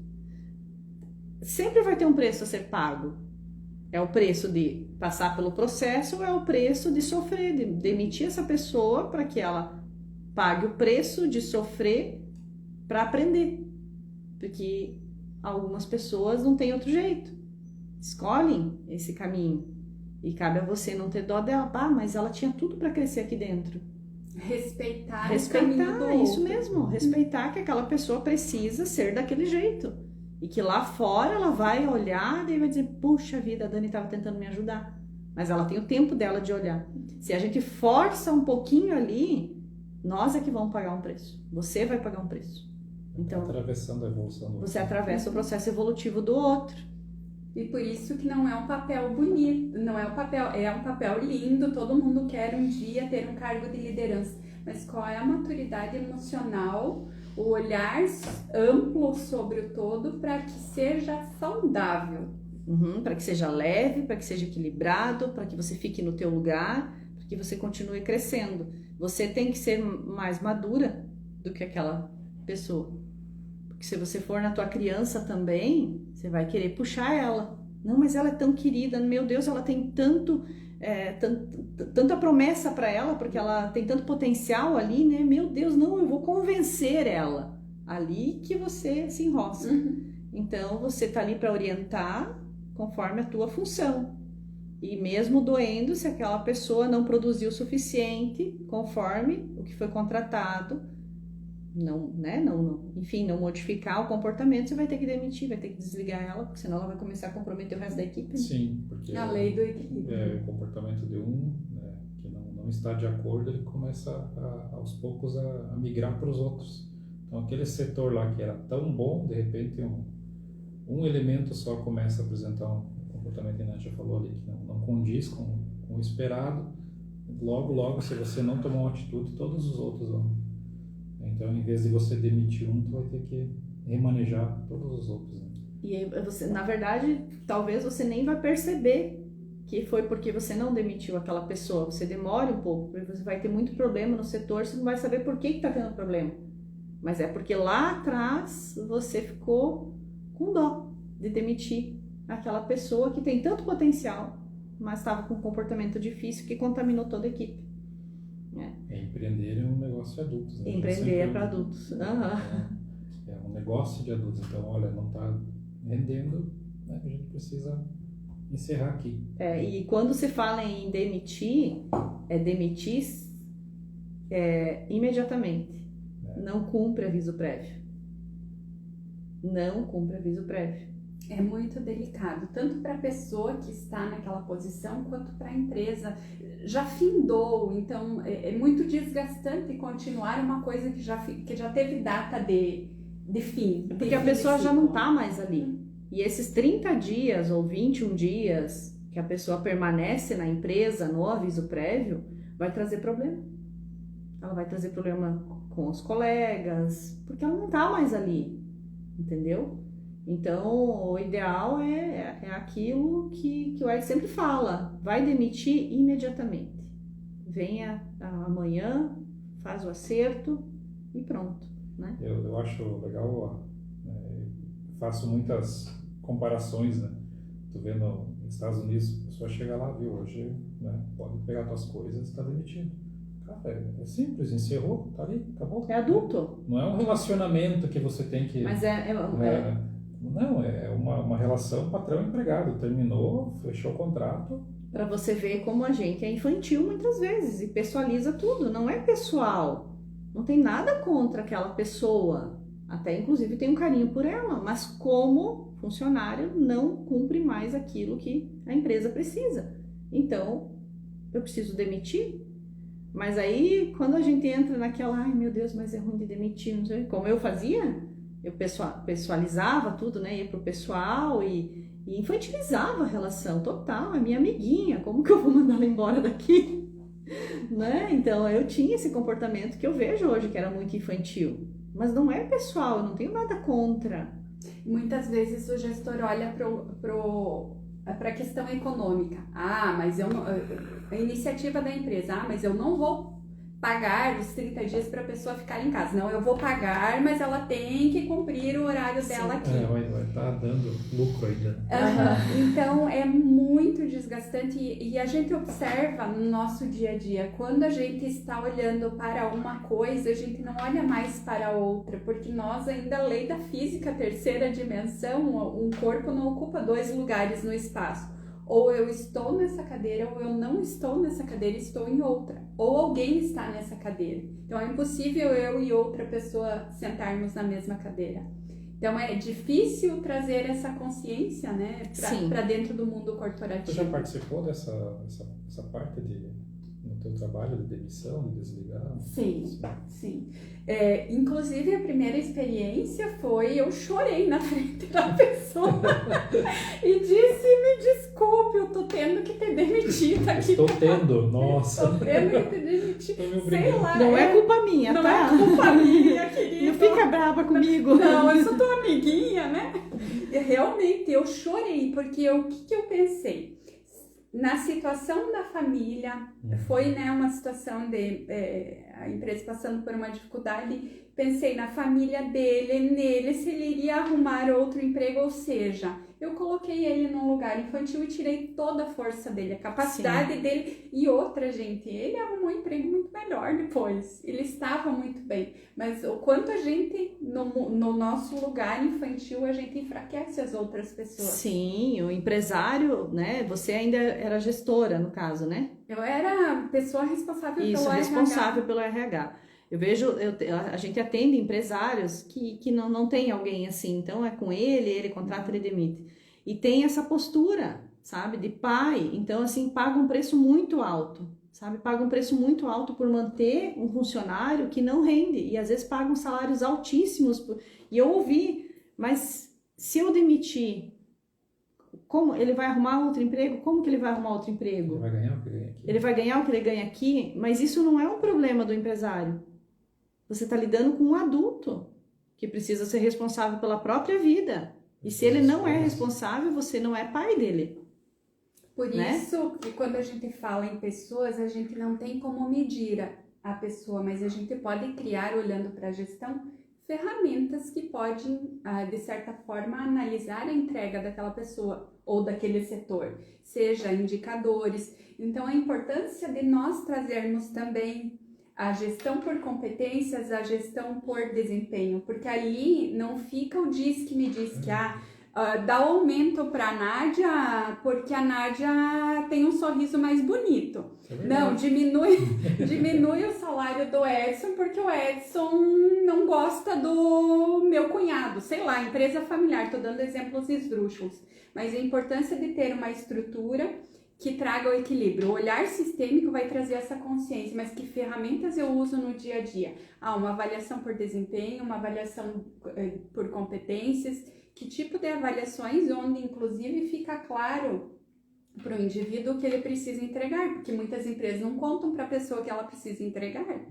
Sempre vai ter um preço a ser pago. É o preço de passar pelo processo ou é o preço de sofrer, de demitir essa pessoa para que ela pague o preço de sofrer para aprender. Porque algumas pessoas não têm outro jeito. Escolhem esse caminho. E cabe a você não ter dó dela. Mas ela tinha tudo para crescer aqui dentro. Respeitar isso mesmo, respeitar que aquela pessoa precisa ser daquele jeito. E que lá fora ela vai olhar e vai dizer, puxa vida, a Dani estava tentando me ajudar. Mas ela tem o tempo dela de olhar. Se a gente força um pouquinho ali, nós é que vamos pagar um preço. Você vai pagar um preço. Então, atravessando a evolução do outro. Você atravessa o processo evolutivo do outro. E por isso que não é um papel bonito, não é um papel, é um papel lindo, todo mundo quer um dia ter um cargo de liderança. Mas qual é a maturidade emocional, o olhar amplo sobre o todo para que seja saudável? Para que seja leve, para que seja equilibrado, para que você fique no teu lugar, para que você continue crescendo. Você tem que ser mais madura do que aquela pessoa. Porque se você for na tua criança também, você vai querer puxar ela. Não, mas ela é tão querida, meu Deus, ela tem tanta promessa para ela, porque ela tem tanto potencial ali, né? Meu Deus, não, eu vou convencer ela. Ali que você se enrosca. Então, você tá ali para orientar conforme a tua função. E mesmo doendo, se aquela pessoa não produziu o suficiente conforme o que foi contratado, enfim, não modificar o comportamento, você vai ter que demitir, vai ter que desligar ela, porque senão ela vai começar a comprometer o resto da equipe. Sim, porque a lei do equilíbrio. O comportamento de um, né, que não está de acordo, ele começa aos poucos a migrar para os outros. Então aquele setor lá que era tão bom, de repente um elemento só começa a apresentar um comportamento que a Nádia falou ali, que não condiz com o esperado. Logo, se você não tomar uma atitude, todos os outros vão. Então, em vez de você demitir um, tu vai ter que remanejar todos os outros. Né? E aí você, na verdade, talvez você nem vai perceber que foi porque você não demitiu aquela pessoa. Você demora um pouco, porque você vai ter muito problema no setor, você não vai saber por que está tendo problema. Mas é porque lá atrás você ficou com dó de demitir aquela pessoa que tem tanto potencial, mas estava com um comportamento difícil que contaminou toda a equipe. Empreender é um negócio de adultos. Né? Empreender é para adultos. É um negócio de adultos. Então, olha, não está rendendo, né? A gente precisa encerrar aqui. E quando se fala em demitir, demitir imediatamente. Não cumpre aviso prévio. Não cumpre aviso prévio. É muito delicado, tanto para a pessoa que está naquela posição, quanto para a empresa. Já findou, então é muito desgastante continuar uma coisa que já teve data de fim. Porque a pessoa já não está mais ali. E esses 30 dias ou 21 dias que a pessoa permanece na empresa no aviso prévio, vai trazer problema. Ela vai trazer problema com os colegas, porque ela não está mais ali, entendeu? Então, o ideal é aquilo que o Ed sempre fala, vai demitir imediatamente. Venha amanhã, faz o acerto e pronto. Né? Eu acho legal, faço muitas comparações, né? Tu vê nos Estados Unidos, a pessoa chega lá, viu, hoje, né, pode pegar tuas coisas, está demitido. Cara, é simples, encerrou, tá ali, acabou. É adulto. Não é um relacionamento que você tem que... Mas Não, é uma relação patrão-empregado. Terminou, fechou o contrato. Para você ver como a gente é infantil muitas vezes e pessoaliza tudo. Não é pessoal. Não tem nada contra aquela pessoa. Até, inclusive, tem um carinho por ela. Mas como funcionário, não cumpre mais aquilo que a empresa precisa. Então, eu preciso demitir. Mas aí, quando a gente entra naquela... Ai, meu Deus, mas é ruim de demitir. Não sei como eu fazia... Eu pessoalizava tudo, né? Ia pro pessoal e infantilizava a relação total. É minha amiguinha, como que eu vou mandar ela embora daqui? Né? Então, eu tinha esse comportamento que eu vejo hoje, que era muito infantil. Mas não é pessoal, eu não tenho nada contra. Muitas vezes o gestor olha para a questão econômica. Mas eu não, a iniciativa da empresa, mas eu não vou pagar os 30 dias para a pessoa ficar em casa. Não, eu vou pagar, mas ela tem que cumprir o horário dela aqui. Vai estar dando lucro ainda. Então, é muito desgastante e a gente observa no nosso dia a dia, quando a gente está olhando para uma coisa, a gente não olha mais para outra, porque nós ainda, a lei da física, terceira dimensão, um corpo não ocupa 2 lugares no espaço. Ou eu estou nessa cadeira, ou eu não estou nessa cadeira, estou em outra. Ou alguém está nessa cadeira. Então, é impossível eu e outra pessoa sentarmos na mesma cadeira. Então, é difícil trazer essa consciência, né, para dentro do mundo corporativo. Você já participou dessa parte no teu trabalho de demissão, de desligar? Sim. Inclusive, a primeira experiência foi, eu chorei na frente da pessoa e disse, me desculpe, eu tô tendo que te demitir aqui. Estou tendo, nossa. Estou tendo que te demitir, sei lá. Não é culpa minha, não tá? Não é culpa minha, querido. Não fica brava comigo. Não, eu sou tua amiguinha, né? E realmente, eu chorei, porque o que eu pensei? Na situação da família, foi, né, uma situação de a empresa passando por uma dificuldade, pensei na família dele, nele, se ele iria arrumar outro emprego, ou seja, eu coloquei ele num lugar infantil e tirei toda a força dele, a capacidade dele. E outra, gente, ele arrumou um emprego muito melhor depois, ele estava muito bem, mas o quanto a gente, no nosso lugar infantil, a gente enfraquece as outras pessoas. Sim, o empresário, né, você ainda era gestora, no caso, né? Eu era a pessoa responsável pelo RH. Isso, responsável pelo RH. Eu vejo, a gente atende empresários que não tem alguém assim, então é com ele contrata, ele demite. E tem essa postura, sabe, de pai, então assim, paga um preço muito alto, sabe, paga um preço muito alto por manter um funcionário que não rende, e às vezes pagam salários altíssimos, e eu ouvi, mas se eu demitir, como ele vai arrumar outro emprego? Como que ele vai arrumar outro emprego? Ele vai ganhar o que ele ganha aqui. Ele vai ganhar o que ele ganha aqui, mas isso não é um problema do empresário. Você está lidando com um adulto que precisa ser responsável pela própria vida. E se ele não é responsável, você não é pai dele. Por isso que quando a gente fala em pessoas, a gente não tem como medir a pessoa, mas a gente pode criar, olhando para a gestão, ferramentas que podem, de certa forma, analisar a entrega daquela pessoa ou daquele setor, seja indicadores. Então, a importância de nós trazermos também a gestão por competências, a gestão por desempenho, porque ali não fica o diz que me diz que dá aumento para a Nádia porque a Nádia tem um sorriso mais bonito. Não, diminui o salário do Edson porque o Edson não gosta do meu cunhado. Sei lá, empresa familiar, estou dando exemplos esdrúxulos. Mas a importância de ter uma estrutura que traga o equilíbrio. O olhar sistêmico vai trazer essa consciência, mas que ferramentas eu uso no dia a dia? Uma avaliação por desempenho, uma avaliação por competências, que tipo de avaliações onde inclusive fica claro para o indivíduo o que ele precisa entregar, porque muitas empresas não contam para a pessoa que ela precisa entregar,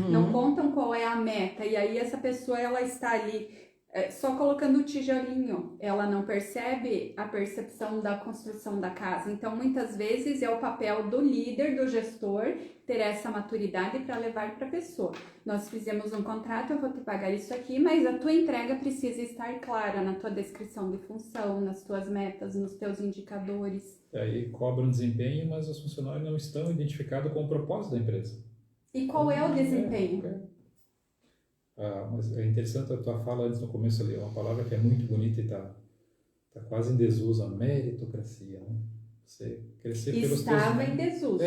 não contam qual é a meta, e aí essa pessoa ela está ali só colocando o tijolinho, ela não percebe a percepção da construção da casa. Então, muitas vezes é o papel do líder, do gestor, ter essa maturidade para levar para a pessoa. Nós fizemos um contrato, eu vou te pagar isso aqui, mas a tua entrega precisa estar clara na tua descrição de função, nas tuas metas, nos teus indicadores. E aí cobram desempenho, mas os funcionários não estão identificados com o propósito da empresa. E qual é o desempenho? Mas é interessante a tua fala antes no começo ali, uma palavra que é muito bonita e está quase em desuso, a meritocracia, né? Você crescer pelos Estava em desuso.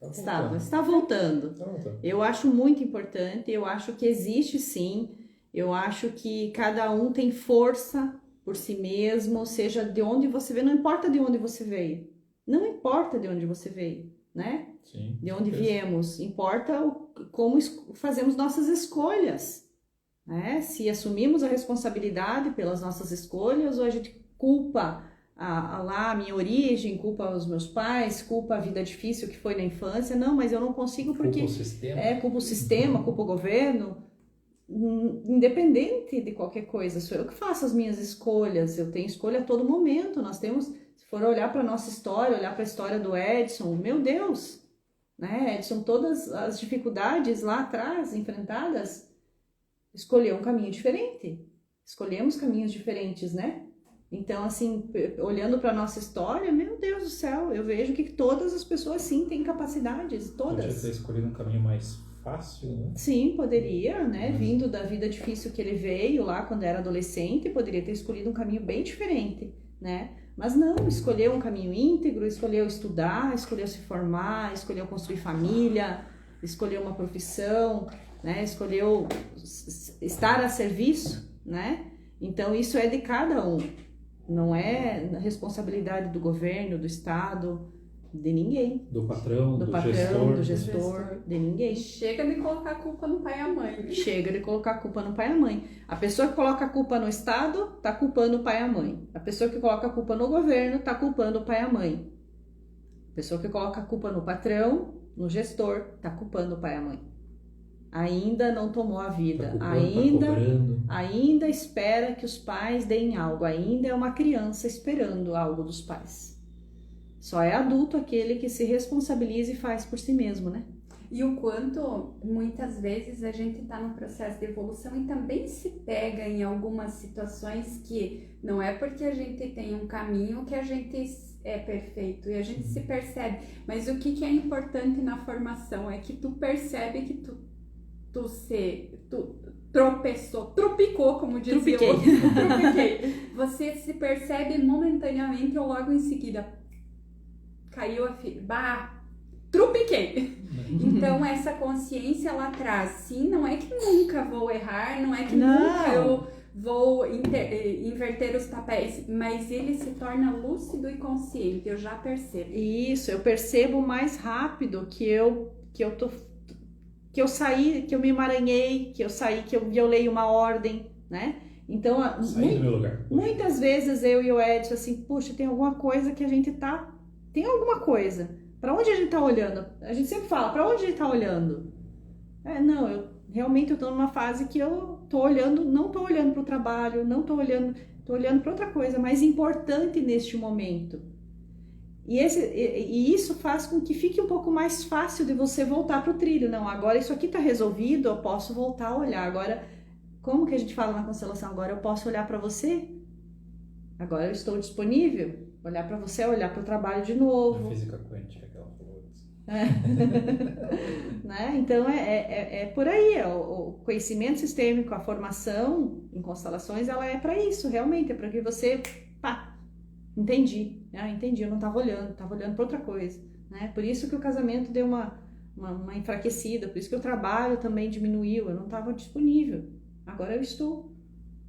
Está voltando. Eu acho muito importante, eu acho que existe sim, eu acho que cada um tem força por si mesmo, seja de onde você veio, não importa de onde você veio, não importa de onde você veio, né? Sim, de onde viemos, importa como fazemos nossas escolhas, né? Se assumimos a responsabilidade pelas nossas escolhas ou a gente culpa a minha origem, culpa os meus pais, culpa a vida difícil que foi na infância, não, mas eu não consigo porque culpa o sistema, culpa o governo, independente de qualquer coisa, sou eu que faço as minhas escolhas, eu tenho escolha a todo momento, nós temos, se for olhar para a nossa história, olhar para a história do Edson, meu Deus, né, Edson, todas as dificuldades lá atrás enfrentadas, escolheu um caminho diferente, escolhemos caminhos diferentes, né? Então, assim, olhando para a nossa história, meu Deus do céu, eu vejo que todas as pessoas, sim, têm capacidades, todas. Podia ter escolhido um caminho mais fácil, né? Sim, poderia, né? Vindo da vida difícil que ele veio lá quando era adolescente, poderia ter escolhido um caminho bem diferente. né? Mas não, escolheu um caminho íntegro, escolheu estudar, escolheu se formar, escolheu construir família, escolheu uma profissão, né? Escolheu estar a serviço, né? Então isso é de cada um, não é responsabilidade do governo, do Estado, de ninguém. Do patrão, do gestor, de ninguém. Chega de colocar a culpa no pai e a mãe. Chega de colocar a culpa no pai e a mãe. A pessoa que coloca a culpa no Estado, tá culpando o pai e a mãe. A pessoa que coloca a culpa no governo, tá culpando o pai e a mãe. A pessoa que coloca a culpa no patrão, no gestor, tá culpando o pai e a mãe. Ainda não tomou a vida, ainda espera que os pais deem algo, ainda é uma criança esperando algo dos pais. Só é adulto aquele que se responsabiliza e faz por si mesmo, né? E o quanto, muitas vezes, a gente está no processo de evolução e também se pega em algumas situações que não é porque a gente tem um caminho que a gente é perfeito e a gente se percebe. Mas o que é importante na formação é que tu percebe que tu tropicou, como dizia o outro. Tropiquei. Você se percebe momentaneamente ou logo em seguida. Caiu a filha. Tropiquei. Então, essa consciência lá atrás, sim, não é que nunca vou errar, não é que nunca eu vou inverter os papéis, mas ele se torna lúcido e consciente, eu já percebo. Isso, eu percebo mais rápido que eu saí, que eu me emaranhei, que eu saí, que eu violei uma ordem, né? Então, saí do meu lugar. Muitas vezes eu e o Edson, assim, puxa, tem alguma coisa que a gente tem alguma coisa. Para onde a gente tá olhando? A gente sempre fala, para onde a gente tá olhando? Realmente eu tô numa fase que eu tô olhando, não tô olhando pro trabalho, tô olhando para outra coisa mais importante neste momento. E isso faz com que fique um pouco mais fácil de você voltar pro trilho. Não, agora isso aqui tá resolvido, eu posso voltar a olhar. Agora, como que a gente fala na constelação? Agora eu posso olhar para você? Agora eu estou disponível? Olhar para você, olhar para o trabalho de novo. A física quântica que ela falou antes. Né? Então é por aí, o conhecimento sistêmico, a formação em constelações, ela é para isso, realmente, é para que você, entendi, eu não estava olhando para outra coisa, né? Por isso que o casamento deu uma enfraquecida, por isso que o trabalho também diminuiu, eu não estava disponível, agora eu estou.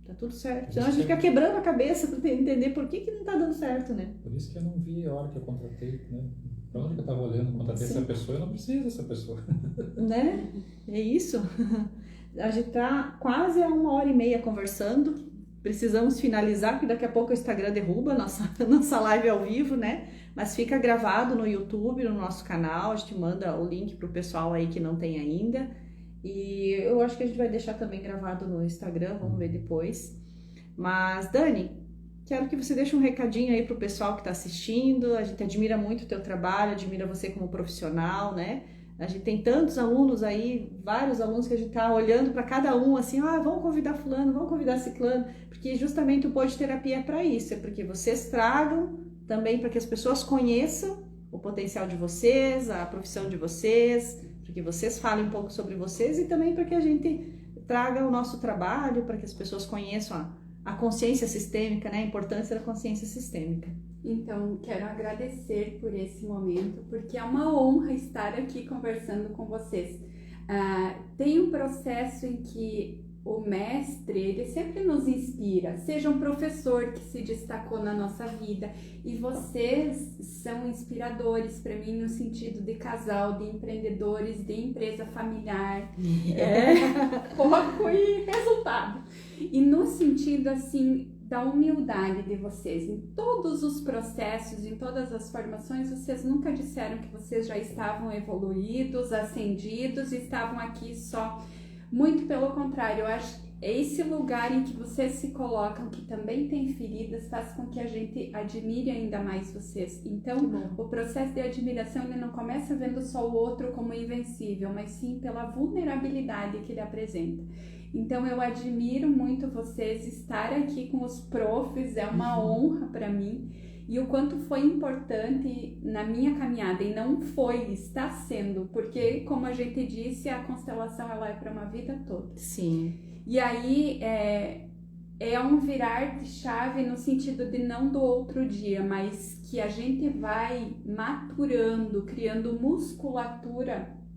Tá tudo certo. Senão a gente fica quebrando a cabeça para entender por que não tá dando certo, né? Por isso que eu não vi a hora que eu contratei, né? Pra onde que eu tava olhando, contratei essa pessoa, eu não preciso dessa pessoa. Né? É isso. A gente tá quase a 1h30 conversando. Precisamos finalizar, porque daqui a pouco o Instagram derruba a nossa live ao vivo, né? Mas fica gravado no YouTube, no nosso canal. A gente manda o link pro pessoal aí que não tem ainda. E eu acho que a gente vai deixar também gravado no Instagram, vamos ver depois. Mas, Dani, quero que você deixe um recadinho aí pro pessoal que está assistindo. A gente admira muito o teu trabalho, admira você como profissional, né? A gente tem tantos alunos aí, vários alunos que a gente tá olhando para cada um assim, vamos convidar fulano, vamos convidar ciclano, porque justamente o Pode Terapia é para isso, é porque vocês tragam também para que as pessoas conheçam o potencial de vocês, a profissão de vocês, para que vocês falem um pouco sobre vocês e também para que a gente traga o nosso trabalho, para que as pessoas conheçam a consciência sistêmica, né? A importância da consciência sistêmica. Então, quero agradecer por esse momento, porque é uma honra estar aqui conversando com vocês. Tem um processo em que o mestre, ele sempre nos inspira, seja um professor que se destacou na nossa vida, e vocês são inspiradores para mim no sentido de casal, de empreendedores, de empresa familiar, foco e resultado. E no sentido, assim, da humildade de vocês. Em todos os processos, em todas as formações, vocês nunca disseram que vocês já estavam evoluídos, ascendidos, e estavam aqui só. Muito pelo contrário, eu acho que esse lugar em que vocês se colocam, que também tem feridas, faz com que a gente admire ainda mais vocês. Então, o processo de admiração, ele não começa vendo só o outro como invencível, mas sim pela vulnerabilidade que ele apresenta. Então, eu admiro muito vocês, estar aqui com os profs é uma honra para mim. E o quanto foi importante na minha caminhada, e não foi, está sendo, porque, como a gente disse, a constelação ela é para uma vida toda. Sim. E aí, é um virar de chave no sentido de não do outro dia, mas que a gente vai maturando, criando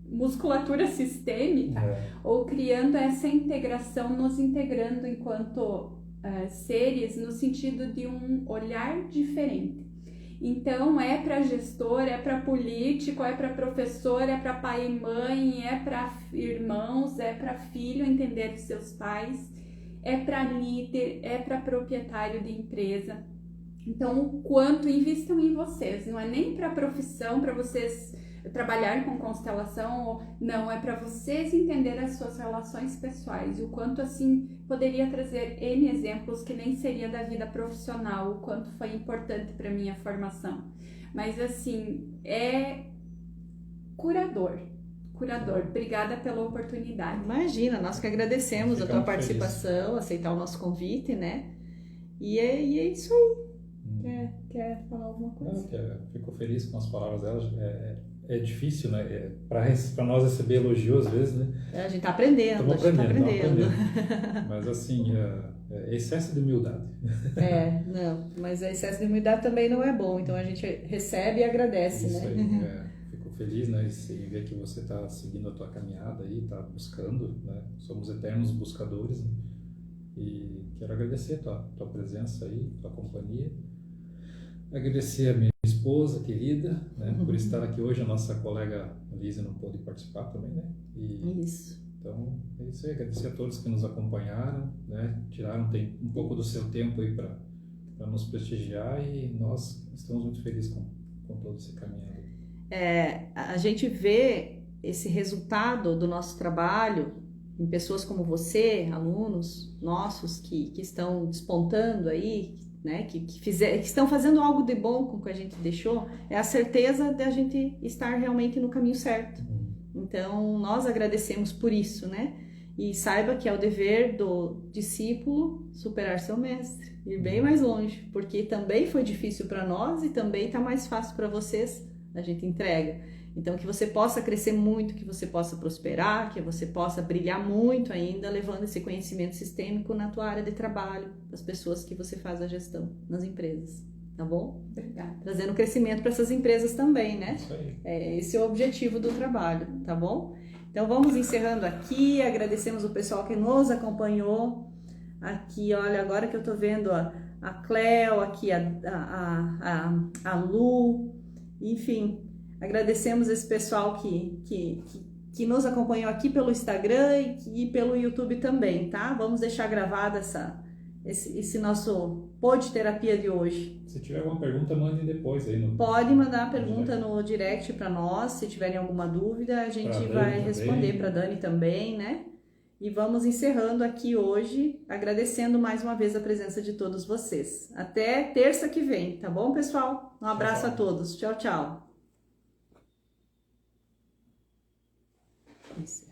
musculatura sistêmica, ou criando essa integração, nos integrando enquanto seres, no sentido de um olhar diferente. Então, é para gestor, é para político, é para professor, é para pai e mãe, é para irmãos, é para filho entender seus pais, é para líder, é para proprietário de empresa. Então, o quanto investam em vocês, não é nem para profissão, para vocês trabalhar com constelação, não, é para vocês entender as suas relações pessoais, o quanto assim poderia trazer N exemplos que nem seria da vida profissional, o quanto foi importante para minha formação, mas assim, é curador, obrigada pela oportunidade. Imagina, nós que agradecemos a tua participação, aceitar o nosso convite, né, e é isso aí. Quer falar alguma coisa? Fico feliz com as palavras dela. É difícil, né? Para nós receber elogio às vezes, né? A gente tá aprendendo. Mas assim, excesso de humildade. Não, mas excesso de humildade também não é bom, então a gente recebe e agradece, isso né? Aí, fico feliz, né, em ver que você está seguindo a tua caminhada aí, está buscando, né? Somos eternos buscadores, né? E quero agradecer a tua presença aí, tua companhia. Agradecer a minha esposa querida, né, por estar aqui hoje. A nossa colega Lisa não pôde participar também, né? Isso. Então, é isso aí. Agradecer a todos que nos acompanharam, né? Tiraram um pouco do seu tempo aí para nos prestigiar, e nós estamos muito felizes com todo esse caminho. A gente vê esse resultado do nosso trabalho em pessoas como você, alunos nossos que estão despontando aí, né, que estão fazendo algo de bom com o que a gente deixou, é a certeza de a gente estar realmente no caminho certo. Então, nós agradecemos por isso, né? E saiba que é o dever do discípulo superar seu mestre, ir bem mais longe, porque também foi difícil para nós e também está mais fácil para vocês, a gente entrega. Então, que você possa crescer muito, que você possa prosperar, que você possa brilhar muito ainda, levando esse conhecimento sistêmico na tua área de trabalho, das pessoas que você faz a gestão nas empresas, tá bom? Obrigada. Trazendo crescimento para essas empresas também, né? Isso aí. Esse é o objetivo do trabalho, tá bom? Então, vamos encerrando aqui, agradecemos o pessoal que nos acompanhou. Aqui, olha, agora que eu tô vendo a Cleo, aqui a Lu, enfim... Agradecemos esse pessoal que nos acompanhou aqui pelo Instagram e pelo YouTube também, tá? Vamos deixar gravado esse nosso pod terapia de hoje. Se tiver alguma pergunta, mande depois aí. Pode mandar a pergunta no direct para nós, se tiverem alguma dúvida, a gente vai responder para a Dani também, né? E vamos encerrando aqui hoje, agradecendo mais uma vez a presença de todos vocês. Até terça que vem, tá bom, pessoal? Um abraço a todos. Tchau, tchau. Isso.